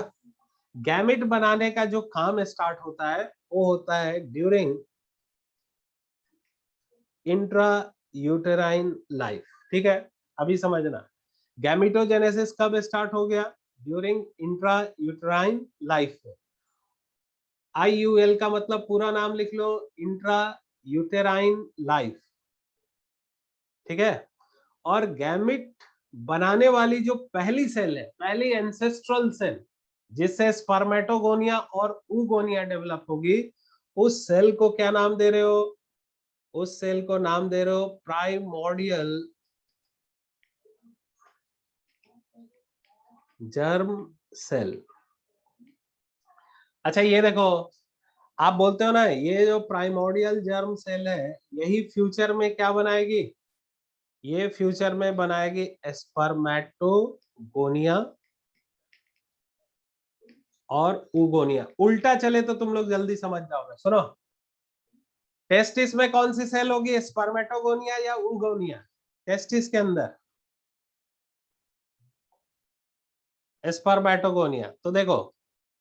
A: गैमेट बनाने का जो काम स्टार्ट होता है वो होता है ड्यूरिंग इंट्रा यूटेराइन लाइफ। ठीक है, अभी समझना गैमेटोजेनेसिस कब स्टार्ट हो गया, ड्यूरिंग इंट्रा यूटेराइन लाइफ में। IUL का मतलब पूरा नाम लिख लो, इंट्रा यूटेराइन लाइफ। ठीक है, और गैमेट बनाने वाली जो पहली सेल है, पहली एंसेस्ट्रल सेल जिससे स्पर्मेटोगोनिया और oogonia डेवलप होगी, उस सेल को क्या नाम दे रहे हो, उस सेल को नाम दे रहे हो प्राइमोर्डियल जर्म सेल। अच्छा ये देखो आप बोलते हो ना ये जो प्राइमोर्डियल जर्म सेल है यही फ्यूचर में क्या बनाएगी, ये फ्यूचर में बनाएगी स्पर्मेटोगोनिया और oogonia। उल्टा चले तो तुम लोग जल्दी समझ जाओगे। सुनो टेस्टिस में कौन सी सेल होगी, स्पर्मेटोगोनिया या oogonia, टेस्टिस के अंदर स्पर्मेटोगोनिया। तो देखो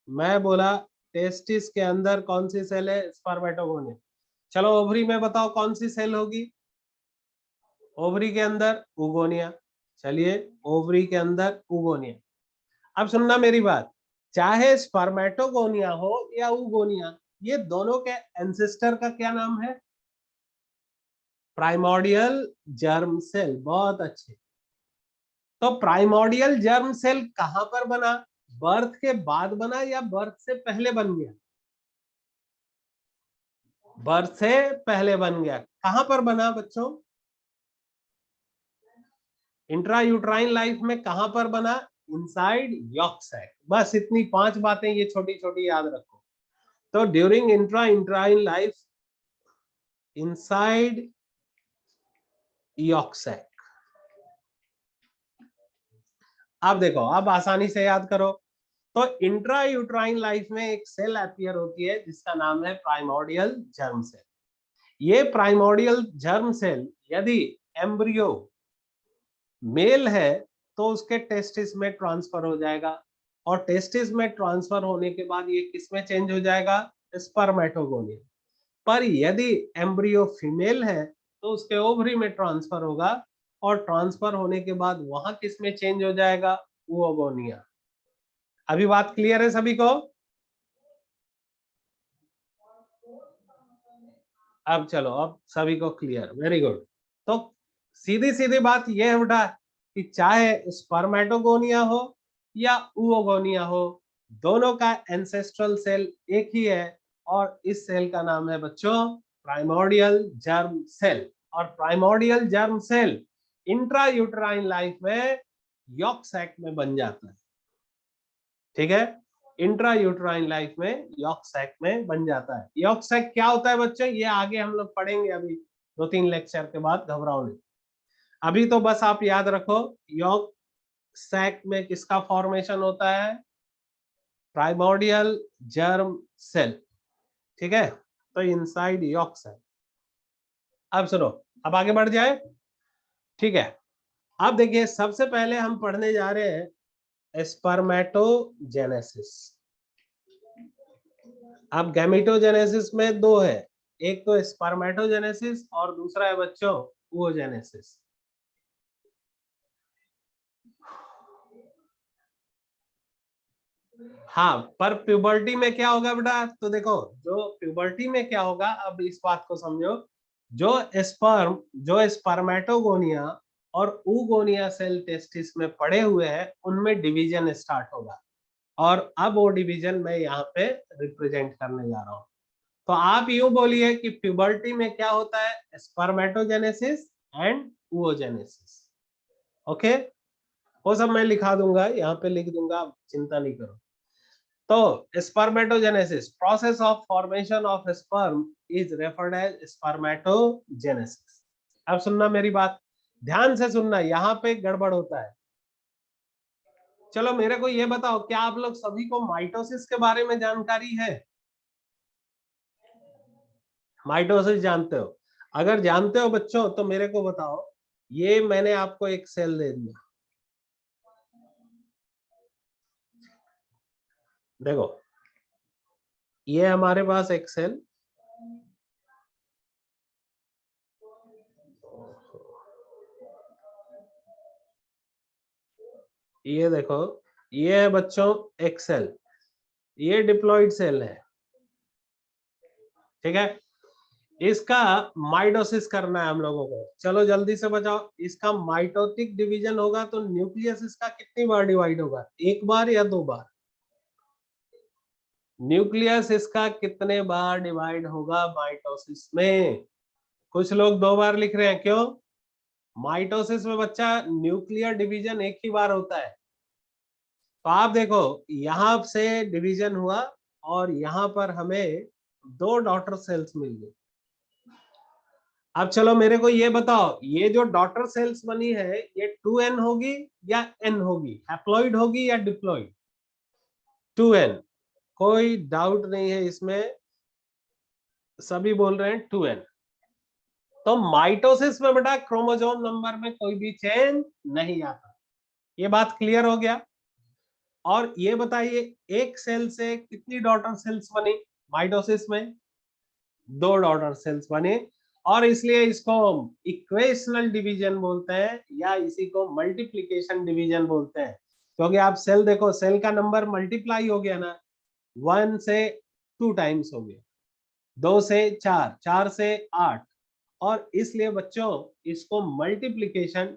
A: मैं बोला टेस्टिस के अंदर कौन सी सेल है, स्पर्मेटोगोनिया। चलो ओवरी में बताओ कौन सी सेल होगी, ओवरी के अंदर oogonia। चलिए ओवरी के अंदर oogonia। अब सुनना मेरी बात, चाहे स्पर्मेटोगोनिया हो या oogonia, ये दोनों के एंसेस्टर का क्या नाम है, प्राइमोर्डियल जर्म सेल। बहुत अच्छे। तो प्राइमोर्डियल जर्म सेल कहां पर बना, बर्थ के बाद बना या बर्थ से पहले बन गया, बर्थ से पहले बन गया। कहां पर बना बच्चों, इंट्रा यूट्राइन लाइफ में कहां पर बना, इनसाइड यॉर्क सैक। बस इतनी 5 बातें ये छोटी छोटी याद रखो। तो during intrauterine life inside yolk sac. अब देखो अब आसानी से याद करो। तो इंट्रा यूट्राइन लाइफ में एक सेल अपीयर होती है जिसका नाम है प्राइमोर्डियल जर्म सेल। ये प्राइमोर्डियल जर्म सेल यदि एम्ब्रियो मेल है तो उसके टेस्टिस में ट्रांसफर हो जाएगा, और टेस्टिस में ट्रांसफर होने के बाद ये किसमें चेंज हो जाएगा, स्पर्मेटोगोनिया। पर यदि एम्ब्रियो फीमेल है तो उसके ओवरी में ट्रांसफर होगा, और ट्रांसफर होने के बाद वहां किस में चेंज हो जाएगा, oogonia। अभी बात क्लियर है सभी को? अब चलो, अब सभी को क्लियर, वेरी गुड। तो सीधी सीधी बात यह है बेटा कि चाहे स्पर्मेटोगोनिया हो या oogonia हो, दोनों का एंसेस्ट्रल सेल एक ही है, और इस सेल का नाम है बच्चों प्राइमोर्डियल जर्म सेल। और primordial germ cell intrauterine life में यॉक सैक में बन जाता है, ठीक है, इंट्रा यूटराइन लाइफ में यॉक सैक में बन जाता है। यॉक सैक क्या होता है बच्चों, ये आगे हम लोग पढ़ेंगे अभी 2-3 लेक्चर के बाद, घबराओ नहीं। अभी तो बस आप याद रखो, यॉक सैक में किसका फॉर्मेशन होता है, प्राइमोर्डियल जर्म सेल, ठीक है। तो इनसाइड यॉक सैक। अब सुनो, अब आगे बढ़ जाए, ठीक है। अब देखिए, सबसे पहले हम पढ़ने जा रहे हैं स्पर्मेटोजेनेसिस। अब गैमेटोजेनेसिस में दो है, एक तो स्पर्मेटोजेनेसिस और दूसरा है बच्चों oogenesis। हाँ, पर प्यूबर्टी में क्या होगा बेटा, तो देखो जो प्यूबर्टी में क्या होगा, अब इस बात को समझो, जो स्पर्मेटोगोनिया और oogonia सेल टेस्टिस में पड़े हुए हैं, उनमें डिवीजन स्टार्ट होगा, और अब वो डिवीजन मैं यहाँ पे रिप्रेजेंट करने जा रहा हूँ। तो आप यूं बोलिए कि प्यूबर्टी में क्या होता है, स्पर्मेटोजेनेसिस एंड oogenesis। ओके, वो सब मैं लिखा दूंगा, यहाँ पे लिख दूंगा, आप चिंता नहीं करो। तो spermatogenesis, process of formation of sperm is referred as spermatogenesis. अब सुनना मेरी बात, ध्यान से सुनना, यहाँ पे गड़बड़ होता है। चलो मेरे को ये बताओ, क्या आप लोग सभी को माइटोसिस के बारे में जानकारी है? माइटोसिस जानते हो? अगर जानते हो बच्चों तो मेरे को बताओ, ये मैंने आपको एक सेल दे दिया, देखो ये हमारे पास एक सेल, ये देखो, ये है बच्चों एक सेल, ये डिप्लॉइड सेल है, ठीक है। इसका माइटोसिस करना है हम लोगों को, चलो जल्दी से बताओ, इसका माइटोटिक डिवीजन होगा तो न्यूक्लियस इसका कितनी बार डिवाइड होगा, एक बार या दो बार? न्यूक्लियस इसका कितने बार डिवाइड होगा माइटोसिस में? कुछ लोग दो बार लिख रहे हैं, क्यों? माइटोसिस में बच्चा न्यूक्लियर डिवीजन एक ही बार होता है। तो आप देखो, यहां से डिवीजन हुआ और यहां पर हमें दो डॉटर सेल्स मिल गई। अब चलो मेरे को ये बताओ, ये जो डॉटर सेल्स बनी है, ये 2n होगी या n होगी, हैप्लॉइड होगी या डिप्लॉइड? 2n, कोई डाउट नहीं है इसमें, सभी बोल रहे हैं 2n। तो माइटोसिस में बेटा क्रोमोसोम नंबर में कोई भी चेंज नहीं आता, ये बात क्लियर हो गया। और ये बताइए, एक सेल से कितनी डॉटर सेल्स बनी माइटोसिस में? दो डॉटर सेल्स बने, और इसलिए इसको इक्वेशनल डिवीजन बोलते हैं, या इसी को मल्टीप्लिकेशन डिवीजन बोलते हैं, क्योंकि आप सेल देखो, सेल का नंबर मल्टीप्लाई हो गया ना, 1 से 2 टाइम्स हो गया, 2 से 4, 4 से 8, और इसलिए बच्चों इसको मल्टीप्लिकेशन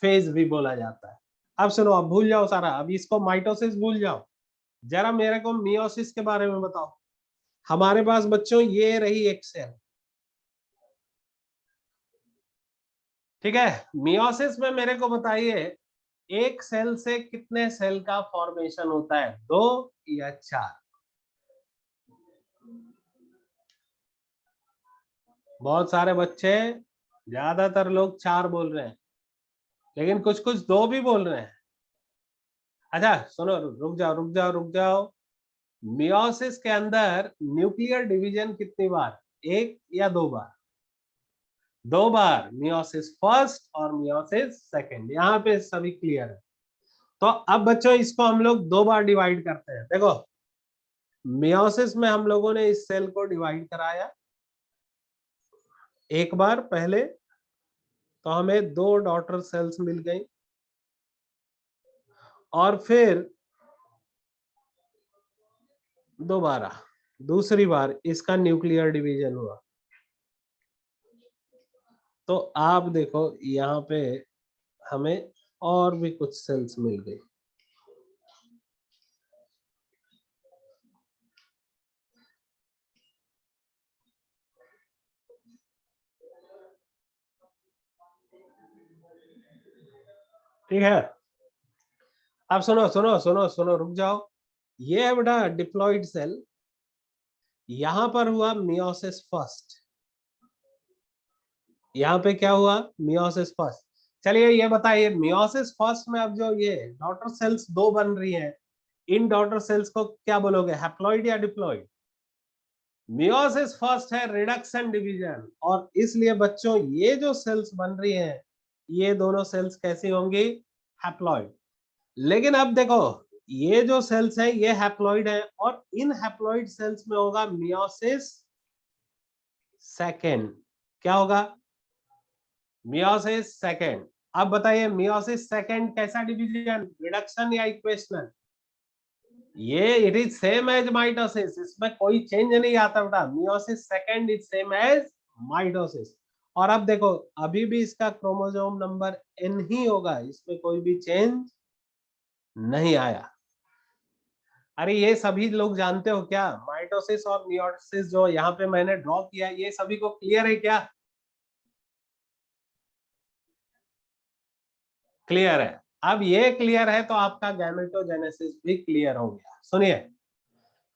A: फेज भी बोला जाता है। अब सुनो, अब भूल जाओ सारा, अब इसको माइटोसिस भूल जाओ, जरा मेरे को मियोसिस के बारे में बताओ। हमारे पास बच्चों ये रही एक सेल, ठीक है। मियोसिस में मेरे को बताइए, एक सेल से कितने सेल का फॉर्मेशन होता है, 2 या 4? बहुत सारे बच्चे, ज्यादातर लोग 4 बोल रहे हैं, लेकिन कुछ कुछ 2 भी बोल रहे हैं। अच्छा सुनो, रुक जाओ रुक जाओ रुक जाओ, मियोसिस के अंदर न्यूक्लियर डिवीजन कितनी बार, एक या दो बार? 2 बार, मियोसिस फर्स्ट और मियोसिस सेकंड, यहाँ पे सभी क्लियर है। तो अब बच्चों इसको हम लोग 2 बार डिवाइड करते हैं, देखो मियोसिस में हम लोगों ने इस सेल को डिवाइड कराया, एक बार पहले तो हमें 2 डॉटर सेल्स मिल गई और फिर दोबारा दूसरी बार इसका न्यूक्लियर डिवीजन हुआ। तो आप देखो यहाँ पे हमें और भी कुछ सेल्स मिल गई। ठीक है, अब सुनो सुनो सुनो सुनो, रुक जाओ। ये है बेटा डिप्लॉइड सेल, यहां पर हुआ मियोसिस फर्स्ट। यहाँ पे क्या हुआ? Meiosis first. चलिए ये बताइए, मियोसिस फर्स्ट में अब जो ये डॉटर सेल्स 2 बन रही हैं, इन डॉटर सेल्स को क्या बोलोगे, हैप्लॉइड या डिप्लॉइड? मियोसिस फर्स्ट है रिडक्शन डिवीजन, और इसलिए बच्चों ये जो सेल्स बन रही हैं, ये दोनों सेल्स कैसी होंगी? हैप्लॉइड। लेकिन अब देखो, ये जो सेल्स है ये हैप्लॉइड है, और इन हैप्लॉइड सेल्स में होगा मियोसिस सेकेंड। क्या होगा? Meiosis second. अब बताइए मियोसिस सेकेंड कैसा डिवीजन, रिडक्शन या इक्वेशनल? ये it is same as mitosis, इसमें कोई चेंज नहीं आता बेटा। Meiosis second is same as mitosis. और अब देखो, अभी भी इसका क्रोमोसोम नंबर n ही होगा, इसमें कोई भी चेंज नहीं आया। अरे ये सभी लोग जानते हो क्या, माइटोसिस और मियोसिस जो यहाँ पे मैंने ड्रॉ किया, ये सभी को क्लियर है क्या? क्लियर है। अब ये क्लियर है तो आपका गैमेटोजेनेसिस भी क्लियर हो गया। सुनिए,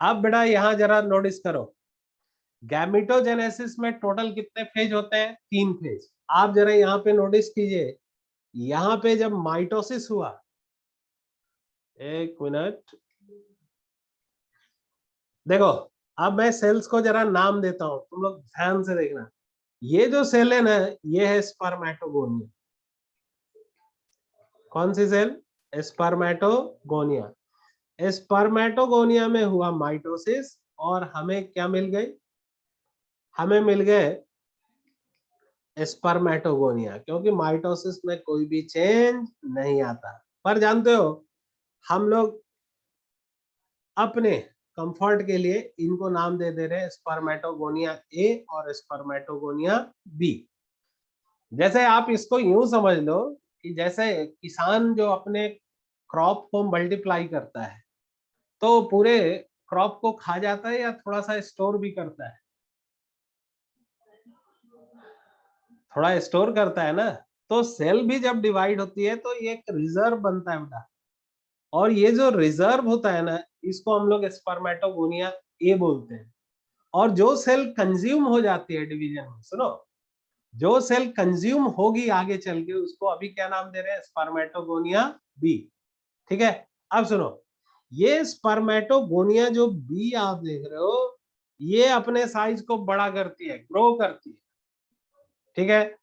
A: अब बेटा यहां जरा नोटिस करो, गैमेटोजेनेसिस में टोटल कितने फेज होते हैं? 3 फेज। आप जरा यहाँ पे नोटिस कीजिए, यहाँ पे जब माइटोसिस हुआ, एक मिनट देखो, अब मैं सेल्स को जरा नाम देता हूं, तुम लोग ध्यान से देखना। ये जो सेल है ना, ये है स्पर्मेटोगोनिया। कौन सी सेल? स्पर्मेटोगोनिया। स्पर्मेटोगोनिया में हुआ माइटोसिस, और हमें क्या मिल गई? हमें मिल गए स्पर्मेटोगोनिया, क्योंकि माइटोसिस में कोई भी चेंज नहीं आता। पर जानते हो, हम लोग अपने कंफर्ट के लिए इनको नाम दे दे रहे हैं स्पर्मेटोगोनिया ए और स्पर्मेटोगोनिया बी। जैसे आप इसको यूं समझ लो कि जैसे किसान जो अपने क्रॉप को मल्टीप्लाई करता है, तो पूरे क्रॉप को खा जाता है या थोड़ा सा स्टोर भी करता है? थोड़ा स्टोर करता है ना। तो सेल भी जब डिवाइड होती है तो ये एक रिजर्व बनता है बेटा, और ये जो रिजर्व होता है ना, इसको हम लोग स्पर्मेटोगोनिया ए बोलते हैं। और जो सेल कंज्यूम हो जाती है डिवीजन में, सुनो, जो सेल कंज्यूम होगी आगे चल के, उसको अभी क्या नाम दे रहे हैं? Spermatogonia B. ठीक है, अब सुनो, ये स्पर्मेटोगोनिया जो बी आप देख रहे हो, ये अपने साइज को बड़ा करती है, ग्रो करती है। ठीक है,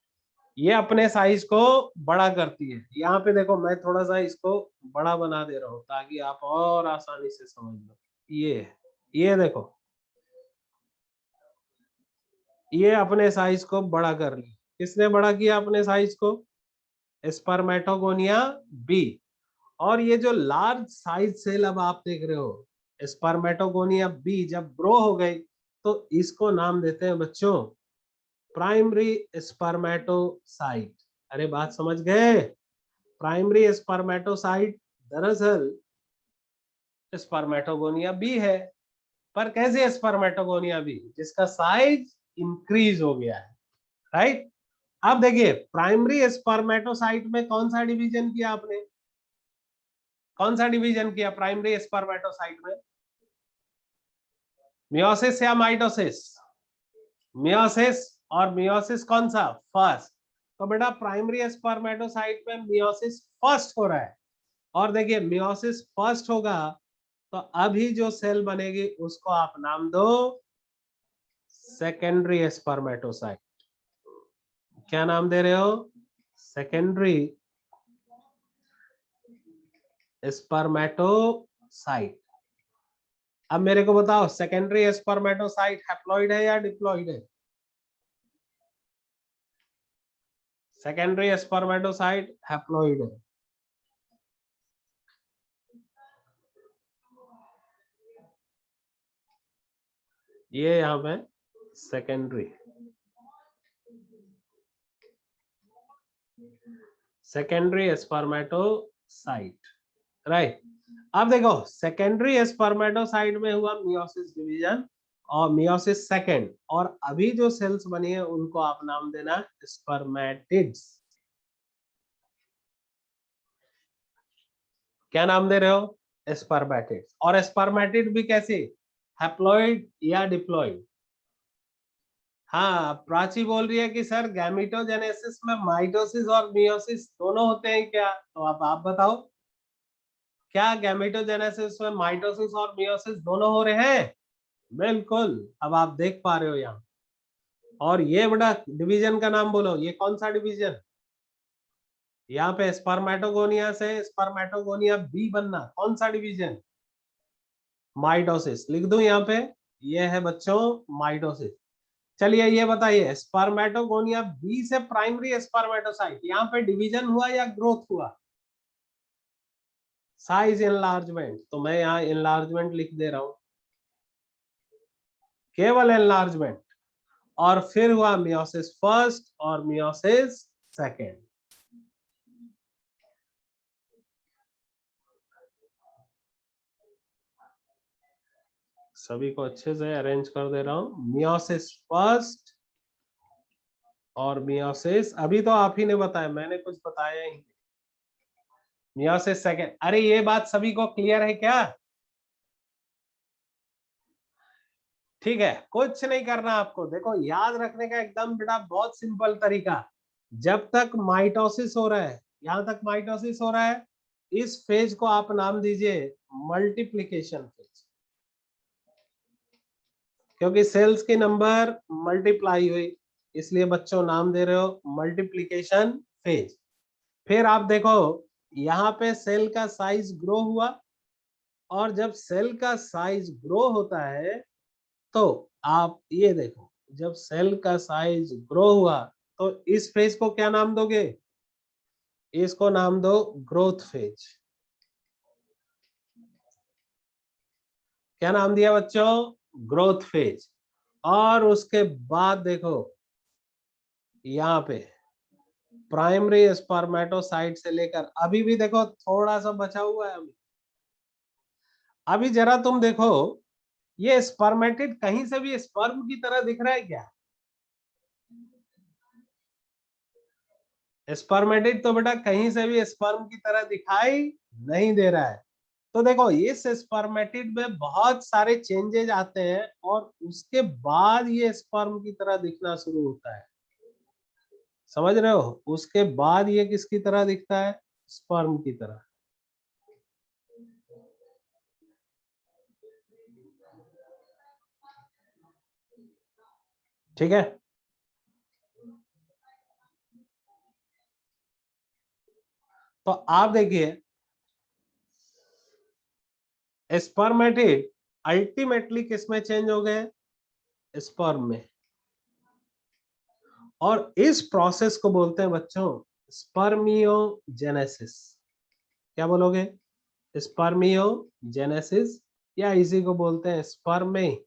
A: ये अपने साइज को बड़ा करती है। यहाँ पे देखो, मैं थोड़ा सा इसको बड़ा बना दे रहा हूं ताकि आप और आसानी से समझ लो। ये देखो, ये अपने साइज को बड़ा कर ली। किसने बड़ा किया अपने साइज को? Spermatogonia B. और ये जो लार्ज साइज सेल अब आप देख रहे हो, स्पर्मेटोगोनिया बी जब ग्रो हो गई, तो इसको नाम देते हैं बच्चों प्राइमरी स्पर्मेटोसाइट। अरे बात समझ गए? प्राइमरी स्पर्मेटोसाइट दरअसल स्पर्मेटोगोनिया बी है। पर कैसे स्पर्मेटोगोनिया बी? जिसका साइज इंक्रीज हो गया है, राइट? अब देखिए, प्राइमरी स्पर्मेटोसाइट में कौन सा डिवीजन किया आपने? कौन सा डिवीजन किया प्राइमरी स्पर्मेटोसाइट में? मियोसिस या माइटोसिस? मियोसिस। और मियोसिस कौन सा? फर्स्ट। तो बेटा प्राइमरी स्पर्मेटोसाइट में मियोसिस फर्स्ट हो रहा है। और देखिए, मियोसिस फर्स्ट होगा तो अभी जो सेल बनेगी उसको आप नाम दो सेकेंडरी स्पर्मेटोसाइट। क्या नाम दे रहे हो? Secondary spermatocyte. अब मेरे को बताओ, सेकेंडरी स्पर्मेटोसाइट हैप्लॉइड है या डिप्लॉइड है? सेकेंडरी स्पर्मेटोसाइट हैप्लॉइड है। ये यहाँ पे सेकेंडरी स्पर्मेटोसाइट, राइट। अब देखो सेकेंडरी स्पर्मेटोसाइट में हुआ मियोसिस डिवीजन और मियोसिस सेकेंड, और अभी जो सेल्स बनी है उनको आप नाम देना स्पर्मेटिड्स। क्या नाम दे रहे हो? स्पर्मेटिड्स। और स्पर्मेटिड भी कैसे, हैप्लॉइड या डिप्लॉइड? हाँ, प्राची बोल रही है कि सर गैमेटोजेनेसिस में माइटोसिस और मियोसिस दोनों होते हैं क्या? तो आप बताओ, क्या गैमेटोजेनेसिस में माइटोसिस और मियोसिस दोनों हो रहे हैं? बिल्कुल, अब आप देख पा रहे हो यहाँ। और ये बड़ा डिवीजन का नाम बोलो, ये कौन सा डिवीजन? यहाँ पे स्पर्मेटोगोनिया से स्पर्मेटोगोनिया बी बनना, कौन सा डिवीजन? माइटोसिस। लिख दूं यहाँ पे, ये है बच्चों माइटोसिस। चलिए ये बताइए, स्पर्मेटोगोनिया बी से प्राइमरी स्पर्मेटोसाइट, यहाँ पे डिवीजन हुआ या ग्रोथ हुआ? साइज एनलार्जमेंट, तो मैं यहाँ एनलार्जमेंट लिख दे रहा हूं, केवल एनलार्जमेंट। और फिर हुआ मियोसिस फर्स्ट और मियोसिस सेकेंड। सभी को अच्छे से अरेंज कर दे रहा हूं, मियोसिस फर्स्ट और मियोसिस, अभी तो आप ही ने बताया, मैंने कुछ बताया ही। Meiosis second. अरे ये बात सभी को क्लियर है क्या? ठीक है, कुछ नहीं करना आपको, देखो याद रखने का एकदम बेटा बहुत सिंपल तरीका। जब तक माइटोसिस हो रहा है, यहां तक माइटोसिस हो रहा है, इस फेज को आप नाम दीजिए मल्टीप्लिकेशन फेज, क्योंकि सेल्स की नंबर मल्टीप्लाई हुई, इसलिए बच्चों नाम दे रहे हो मल्टीप्लिकेशन फेज। फिर आप देखो यहाँ पे सेल का साइज ग्रो हुआ, और जब सेल का साइज ग्रो होता है तो आप ये देखो, जब सेल का साइज ग्रो हुआ तो इस फेज को क्या नाम दोगे? इसको नाम दो ग्रोथ फेज। क्या नाम दिया बच्चों? Growth phase. और उसके बाद देखो यहाँ पे प्राइमरी स्पर्मेटोसाइट से लेकर, अभी भी देखो थोड़ा सा बचा हुआ है। अभी जरा तुम देखो, ये स्पर्मेटिड कहीं से भी स्पर्म की तरह दिख रहा है क्या? स्पर्मेटिड तो बेटा कहीं से भी स्पर्म की तरह दिखाई नहीं दे रहा है। तो देखो इस स्पर्मेटिड में बहुत सारे चेंजेस आते हैं, और उसके बाद ये स्पर्म की तरह दिखना शुरू होता है। समझ रहे हो? उसके बाद ये किसकी तरह दिखता है? स्पर्म की तरह। ठीक है, तो आप देखिए स्पर्मेटिड अल्टीमेटली किसमें चेंज हो गए? स्पर्म में। और इस प्रोसेस को बोलते हैं बच्चों स्पर्मियोजेनेसिस। क्या बोलोगे? स्पर्मियोजेनेसिस, या इसी को बोलते हैं स्पर्मेटिलियोसिस।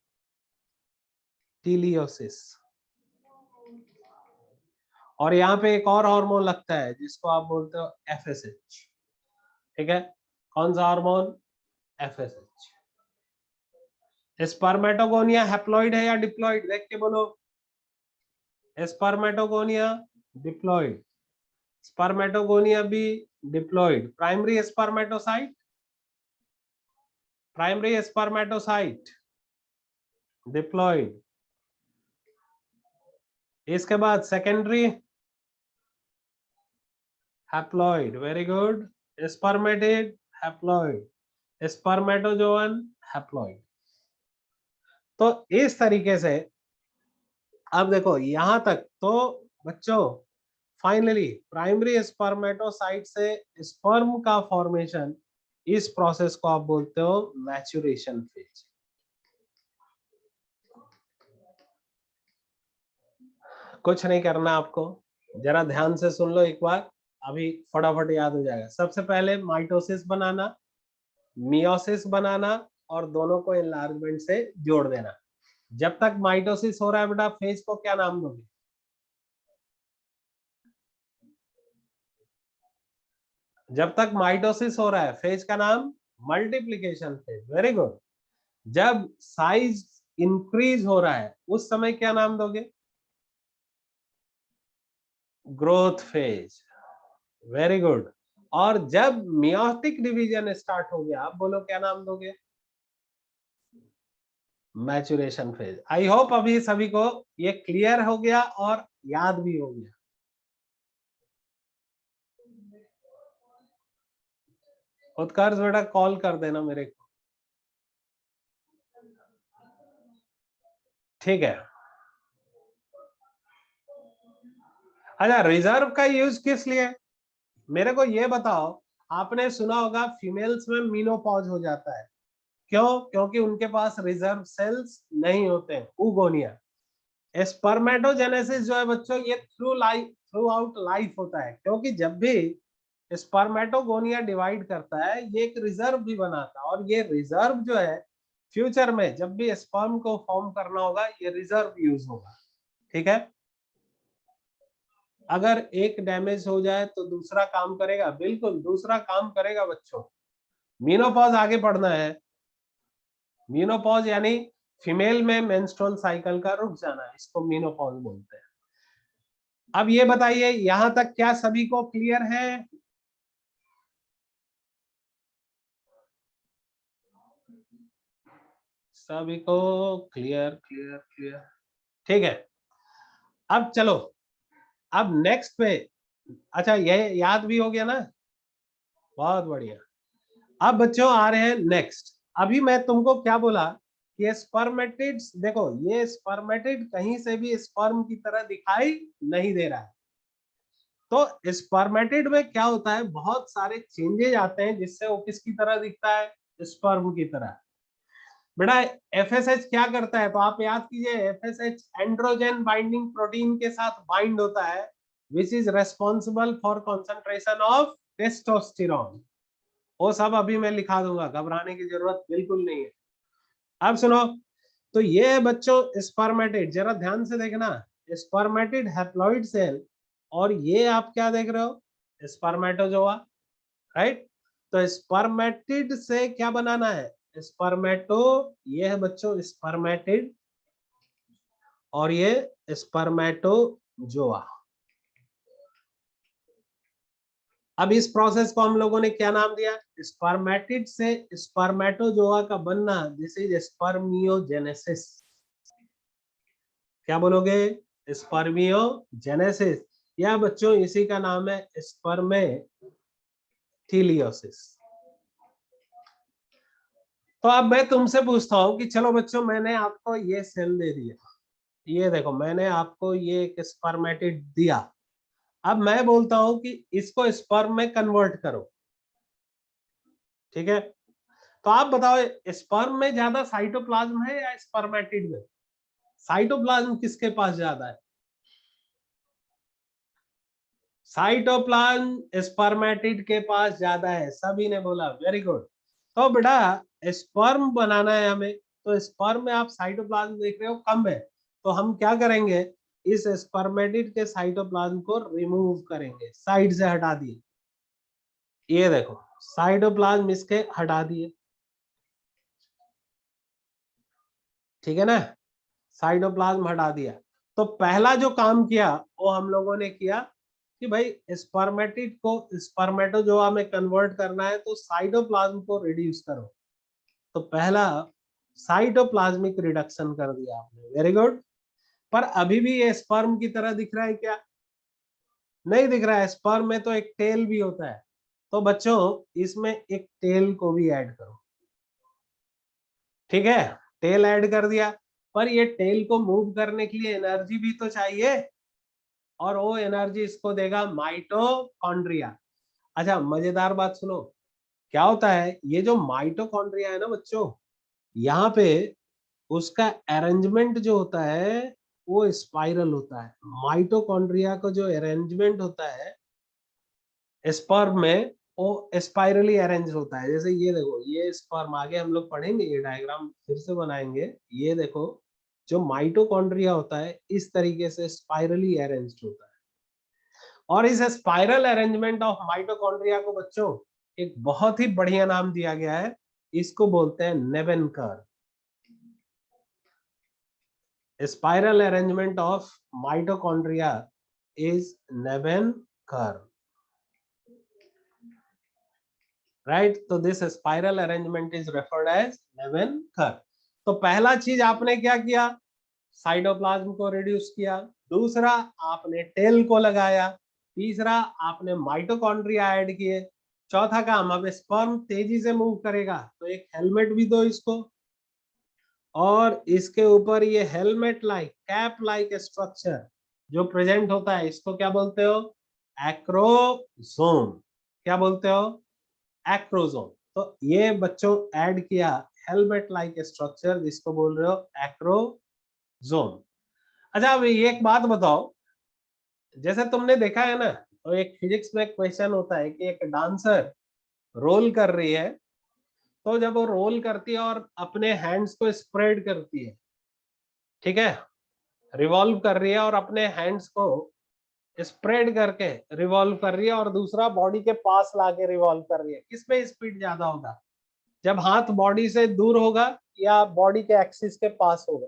A: और यहाँ पे एक और हार्मोन लगता है जिसको आप बोलते हो एफएसएच। ठीक है, कौन सा हार्मोन? एफएसएच। स्पर्मेटोगोनिया हैप्लॉइड है या डिप्लॉइड? देख के बोलो। स्पर्मेटोगोनिया डिप्लॉइड, स्पर्मेटोगोनिया भी diploid. Primary spermatocyte, primary spermatocyte diploid. इसके बाद secondary haploid, very good. Spermatid haploid, spermatozoon haploid. तो इस तरीके से अब देखो यहां तक तो बच्चों, फाइनली प्राइमरी स्पर्मेटोसाइट से स्पर्म का फॉर्मेशन, इस प्रोसेस को आप बोलते हो मैच्योरेशन फेज। कुछ नहीं करना आपको, जरा ध्यान से सुन लो एक बार, अभी फटाफट याद हो जाएगा। सबसे पहले माइटोसिस बनाना, मियोसिस बनाना, और दोनों को एनलार्जमेंट से जोड़ देना। जब तक माइटोसिस हो रहा है बेटा, फेज को क्या नाम दोगे? जब तक माइटोसिस हो रहा है, फेज का नाम मल्टीप्लीकेशन फेज। Very good. जब साइज इंक्रीज हो रहा है, उस समय क्या नाम दोगे? Growth phase. Very good. और जब मियोटिक डिवीजन स्टार्ट हो गया, आप बोलो क्या नाम दोगे? Maturation phase. आई होप अभी सभी को ये क्लियर हो गया और याद भी हो गया। उत्कर्ष बेटा कॉल कर देना मेरे को, ठीक है? अच्छा, रिजर्व का यूज किस लिए? मेरे को ये बताओ, आपने सुना होगा फीमेल्स में मीनोपॉज हो जाता है, क्यों? क्योंकि उनके पास रिजर्व सेल्स नहीं होते हैं, oogonia। स्पर्मेटोजेनेसिस जो है बच्चों, ये थ्रू आउट लाइफ होता है, क्योंकि जब भी स्पर्मेटोगोनिया डिवाइड करता है, ये एक रिजर्व भी बनाता है, और ये रिजर्व जो है फ्यूचर में जब भी स्पर्म को फॉर्म करना होगा, ये रिजर्व यूज होगा। ठीक है? अगर एक डैमेज हो जाए तो दूसरा काम करेगा, बिल्कुल दूसरा काम करेगा बच्चों। मीनोपॉज आगे पढ़ना है। मीनोपॉज यानी फीमेल में मेंस्ट्रुअल साइकिल का रुक जाना है, इसको मीनोपॉज बोलते हैं। अब ये बताइए, यहां तक क्या सभी को क्लियर है? सभी को क्लियर क्लियर क्लियर, ठीक है? अब चलो, अब नेक्स्ट पे। अच्छा, ये याद भी हो गया ना? बहुत बढ़िया। अब बच्चों आ रहे हैं नेक्स्ट। अभी मैं तुमको क्या बोला कि स्पर्मेटिड्स, देखो ये स्पर्मेटिड कहीं से भी स्पर्म की तरह दिखाई नहीं दे रहा है। तो स्पर्मेटिड में क्या होता है, बहुत सारे चेंजेज आते हैं जिससे वो किसकी तरह दिखता है? स्पर्म की तरह। बेटा एफएसएच क्या करता है, तो आप याद कीजिए, एफएसएच एंड्रोजन बाइंडिंग प्रोटीन के साथ बाइंड होता है, which is responsible for concentration of testosterone. वो सब अभी मैं लिखा दूंगा, घबराने की जरूरत बिल्कुल नहीं है। अब सुनो, तो ये है बच्चों स्पर्मेटिड, जरा ध्यान से देखना। स्पर्मेटिड हैप्लॉइड सेल, और ये आप क्या देख रहे हो? Spermatozoa, right? तो स्पर्मेटिड से क्या बनाना है? स्पर्मेटो, ये है बच्चों स्पर्मेटिड, और ये स्पर्मेटोजोआ। अब इस प्रोसेस को हम लोगों ने क्या नाम दिया? स्पर्मेटिड से स्पर्मेटोजोआ का बनना, दिस इज स्पर्मियोजेनेसिस। क्या बोलोगे? स्पर्मियोजेनेसिस, या बच्चों इसी का नाम है स्पर्मेथिलियोसिस। तो अब मैं तुमसे पूछता हूं कि चलो बच्चों, मैंने आपको ये सेल दे दिया, ये देखो मैंने आपको ये एक स्पर्मेटिड दिया। अब मैं बोलता हूं कि इसको स्पर्म में कन्वर्ट करो, ठीक है? तो आप बताओ, स्पर्म में ज्यादा साइटोप्लाज्म है या स्पर्मेटिड में? साइटोप्लाज्म किसके पास ज्यादा है? साइटोप्लाज्म स्पर्मेटिड के पास ज्यादा है, सभी ने बोला, वेरी गुड। तो बेटा स्पर्म बनाना है हमें, तो स्पर्म में आप साइटोप्लाज्म देख रहे हो कम है, तो हम क्या करेंगे? इस स्पर्मेटिड के साइटोप्लाज्म को रिमूव करेंगे, साइड से हटा दिए। ये देखो साइटोप्लाज्म इसके हटा दिए, ठीक है ना? साइटोप्लाज्म हटा दिया। तो पहला जो काम किया वो हम लोगों ने किया कि भाई स्पर्मेटिड को स्पर्मेटोजोआ में कन्वर्ट करना है, तो साइटोप्लाज्म को रिड्यूस करो। तो पहला साइटोप्लाज्मिक रिडक्शन कर दिया आपने, वेरी गुड। पर अभी भी ये स्पर्म की तरह दिख रहा है क्या? नहीं दिख रहा है। स्पर्म में तो एक टेल भी होता है, तो बच्चों इसमें एक टेल को भी ऐड करो, ठीक है? टेल ऐड कर दिया, पर ये टेल को मूव करने के लिए एनर्जी भी तो चाहिए, और वो एनर्जी इसको देगा माइटोकॉन्ड्रिया। अच्छा, मजेदार बात सुनो, क्या होता है, ये जो माइटोकॉन्ड्रिया है ना बच्चों, यहाँ पे उसका अरेंजमेंट जो होता है वो स्पाइरल होता है। माइटोकॉन्ड्रिया का जो अरेंजमेंट होता है स्पर्म में, वो स्पाइरली अरेंज होता है। जैसे ये देखो, ये स्पर्म, आगे हम लोग पढ़ेंगे, ये डायग्राम फिर से बनाएंगे। ये देखो, जो माइटोकॉन्ड्रिया होता है इस तरीके से स्पाइरली अरेंज्ड होता है। और इस स्पाइरल अरेंजमेंट ऑफ माइटोकॉन्ड्रिया को बच्चों एक बहुत ही बढ़िया नाम दिया गया है, इसको बोलते हैं nebenkern. Spiral arrangement of mitochondria is nebenkern, right. तो this spiral arrangement is referred as nebenkern. तो पहला चीज आपने क्या किया, साइटोप्लाज्म को रिड्यूस किया। दूसरा, आपने टेल को लगाया। तीसरा, आपने माइटोकॉन्ड्रिया ऐड किए। चौथा काम, अब स्पर्म तेजी से मूव करेगा तो एक हेलमेट भी दो इसको, और इसके ऊपर ये helmet like, cap like structure जो प्रेजेंट होता है, इसको क्या बोलते हो, एक्रोसोम। क्या बोलते हो, एक्रोसोम। तो ये बच्चों ऐड किया हेलमेट लाइक स्ट्रक्चर, जिसको बोल रहे हो एक्रोसोम। अच्छा, अब एक बात बताओ, जैसे तुमने देखा है ना, तो एक फिजिक्स में क्वेश्चन होता है कि एक डांसर रोल कर रही है, तो जब वो रोल करती है और अपने हैंड्स को स्प्रेड करती है, ठीक है, रिवॉल्व कर रही है और अपने हैंड्स को स्प्रेड करके रिवॉल्व कर रही है, और दूसरा बॉडी के पास लाके रिवॉल्व कर रही है, किसमें स्पीड ज्यादा होगा, जब हाथ बॉडी से दूर होगा या बॉडी के एक्सिस के पास होगा?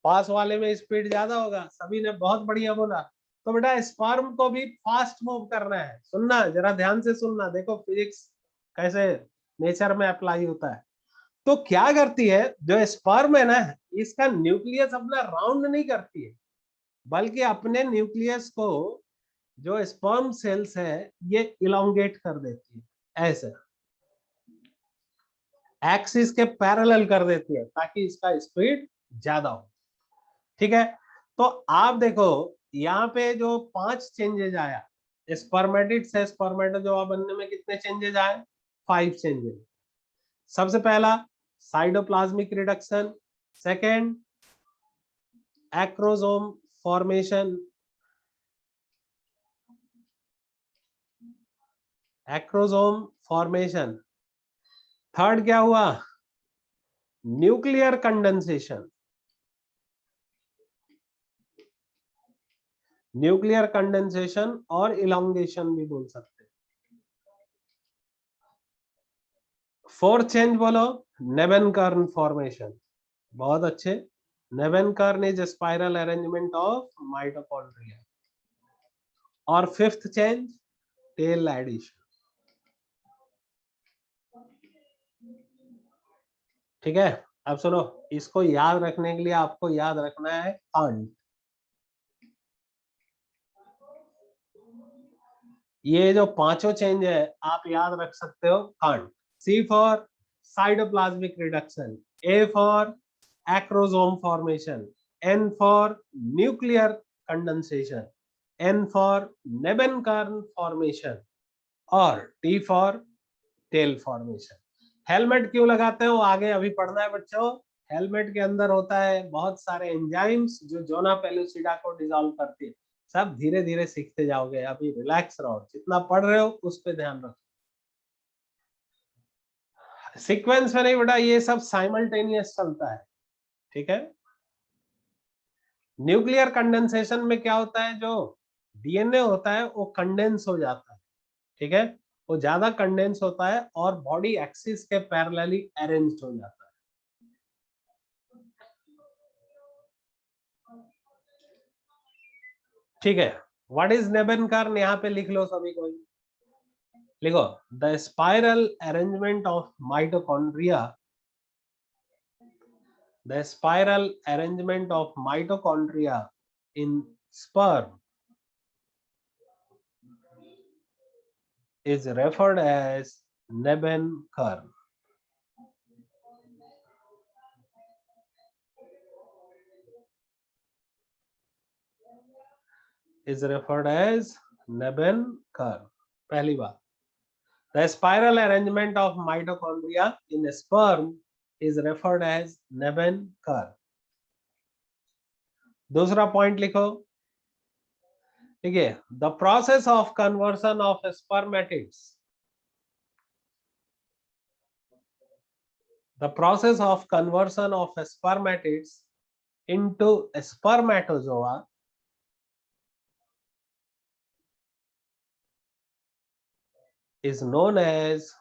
A: पास वाले में स्पीड ज्यादा होगा। सभी ने बहुत बढ़िया बोला। तो बेटा स्पर्म को भी फास्ट मूव करना है, सुनना जरा ध्यान से सुनना, देखो फिजिक्स कैसे नेचर में अप्लाई होता है। तो क्या करती है, जो स्पर्म है ना, इसका न्यूक्लियस अपना राउंड नहीं करती है, बल्कि अपने न्यूक्लियस को, जो स्पर्म सेल्स है, ये इलोंगेट कर देती है, ऐसे एक्सिस के पैरेलल कर देती है, ताकि इसका स्पीड ज्यादा हो। ठीक है, तो आप देखो यहाँ पे जो 5 चेंजेज आया, स्पर्मेटिड से स्पर्मेटोजोआ बनने में कितने चेंजेज आए, 5 चेंजेज। सबसे पहला cytoplasmic reduction, second acrosome formation, acrosome formation. Third क्या हुआ, न्यूक्लियर कंडेंसेशन, न्यूक्लियर कंडेंसेशन और इलोंगेशन भी बोल सकते हैं। फोर्थ चेंज बोलो, नेबेनकर्न फॉर्मेशन, बहुत अच्छे। Nebenkern is spiral arrangement of mitochondria. और फिफ्थ चेंज, टेल एडिशन। ठीक है, अब सुनो, इसको याद रखने के लिए आपको याद रखना है कांट। ये जो पांचों चेंज है आप याद रख सकते हो, can't. C for cytoplasmic reduction, A for acrosome formation, N for nuclear condensation, N for nebenkern formation, और T for tail formation. Helmet क्यों लगाते हो, आगे अभी पढ़ना है बच्चों। हेलमेट के अंदर होता है बहुत सारे एंजाइम्स जो जोना पेलुसिडा को डिसॉल्व करती है। सब धीरे धीरे सीखते जाओगे, अभी रिलैक्स रहो, जितना पढ़ रहे हो उस पे ध्यान रखो। सीक्वेंस में नहीं बेटा, ये सब साइमल्टेनियस चलता है। ठीक है, न्यूक्लियर कंडेंसेशन में क्या होता है, जो डीएनए होता है वो कंडेंस हो जाता है। ठीक है, वो ज्यादा कंडेंस होता है और बॉडी एक्सिस के पैरेलली अरेंज्ड हो जाता है। ठीक है, व्हाट इज नेबेनकर्न, यहाँ पे लिख लो सभी कोई, लिखो the spiral arrangement of mitochondria, the spiral arrangement of mitochondria in sperm is referred as Nebenkerb. Is referred as Nebenkerb. पहली बात, the spiral arrangement of mitochondria in sperm is referred as Nebenkerb. दूसरा point लिखो, ठीक है, the process of conversion of spermatids, the process of conversion of spermatids into spermatozoa is known as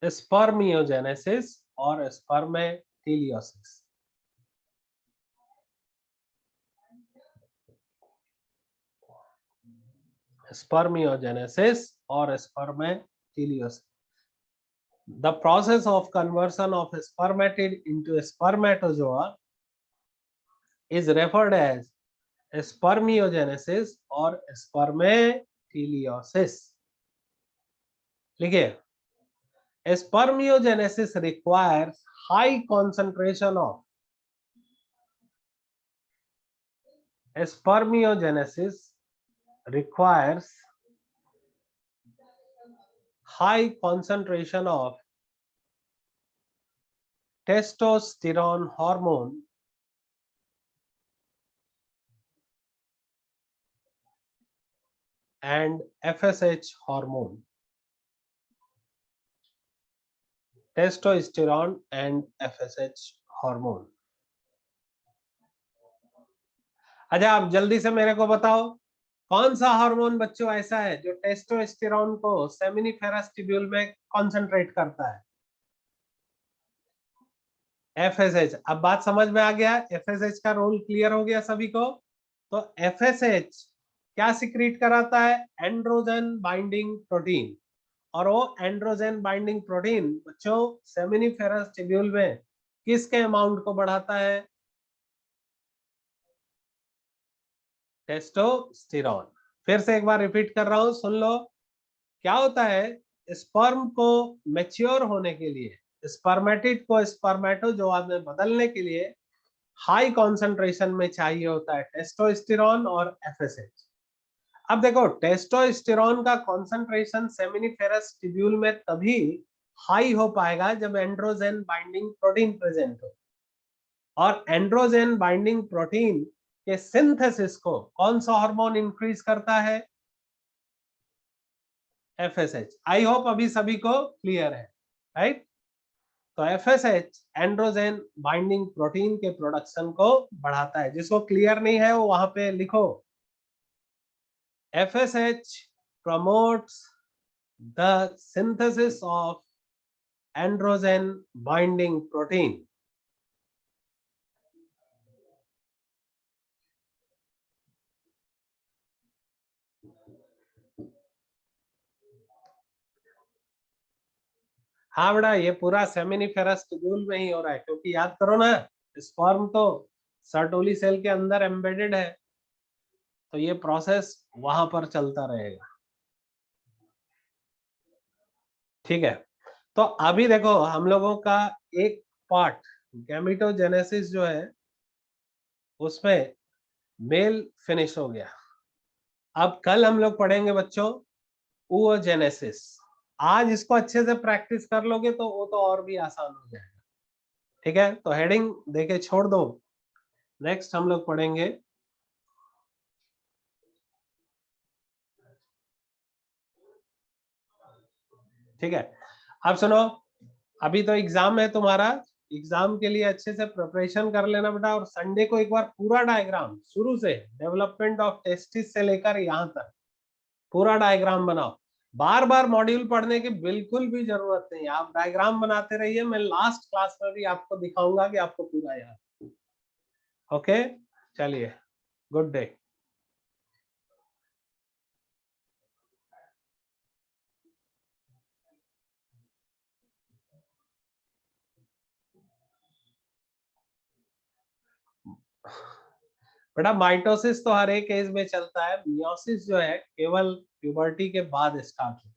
A: spermiogenesis or spermatilliosis. Spermiogenesis or spermatilliosis. The process of conversion of spermatid into spermatozoa is referred as spermiogenesis or spermatilliosis. लिखिए, spermiogenesis requires high concentration of spermiogenesis requires high concentration of testosterone hormone and FSH hormone. Testosterone and FSH hormone. अच्छा, आप जल्दी से मेरे को बताओ, कौन सा हार्मोन बच्चों ऐसा है जो टेस्टोस्टेरोन को सेमिनिफेरस ट्यूब्यूल में कॉन्सेंट्रेट करता है? FSH. अब बात समझ में आ गया, FSH का रोल क्लियर हो गया सभी को? तो FSH क्या सिक्रीट कराता है? एंड्रोजन बाइंडिंग प्रोटीन, और वो एंड्रोजन बाइंडिंग प्रोटीन बच्चों सेमिनिफेरस ट्यूब्यूल में किसके अमाउंट को बढ़ाता है? टेस्टोस्टेरोन. फिर से एक बार रिपीट कर रहा हूं, सुन लो. क्या होता है, स्पर्म को मैच्योर होने के लिए, स्पर्मेटिड को स्पर्मेटोजोआ में बदलने के लिए हाई कॉन्सेंट्रेशन में चाहिए होता है टेस्टोस्टेरोन और एफएसएच. अब देखो, टेस्टोस्टेरोन का कॉन्सेंट्रेशन सेमिनिफेरस ट्यूब्यूल में तभी हाई हो पाएगा जब एंड्रोजन बाइंडिंग प्रोटीन प्रेजेंट हो, और एंड्रोजन बाइंडिंग प्रोटीन के सिंथेसिस को कौन सा हार्मोन इंक्रीज करता है? एफएसएच. आई होप अभी सभी को क्लियर है, राइट? तो एफएसएच एंड्रोजन बाइंडिंग प्रोटीन के प्रोडक्शन को बढ़ाता है. जिसको क्लियर नहीं है वो वहां पे लिखो, FSH promotes the synthesis of androgen binding protein. हाँ बेटा, ये पूरा सेमिनिफेरस ट्यूब्यूल में ही हो रहा है, क्योंकि याद करो ना, स्पर्म तो सर्टोली सेल के अंदर एम्बेडेड है, तो ये प्रोसेस वहां पर चलता रहेगा. ठीक है, तो अभी देखो हम लोगों का एक पार्ट गैमेटोजेनेसिस जो है उसमें मेल फिनिश हो गया. अब कल हम लोग पढ़ेंगे बच्चों oogenesis. आज इसको अच्छे से प्रैक्टिस कर लोगे तो वो तो और भी आसान हो जाएगा. ठीक है, तो हेडिंग देके छोड़ दो. नेक्स्ट हम लोग पढ़ेंगे ठीक है. अब सुनो, अभी तो एग्जाम है तुम्हारा, एग्जाम के लिए अच्छे से प्रिपरेशन कर लेना बेटा, और संडे को एक बार पूरा डायग्राम शुरू से डेवलपमेंट ऑफ टेस्टिस से लेकर यहाँ तक पूरा डायग्राम बनाओ. बार बार मॉड्यूल पढ़ने की बिल्कुल भी जरूरत नहीं, आप डायग्राम बनाते रहिए. मैं लास्ट क्लास में भी आपको दिखाऊंगा कि आपको पूरा याद. ओके, चलिए, गुड डे. बेटा माइटोसिस तो हर एक एज में चलता है, मियोसिस जो है केवल प्यूबर्टी के बाद स्टार्ट होता है.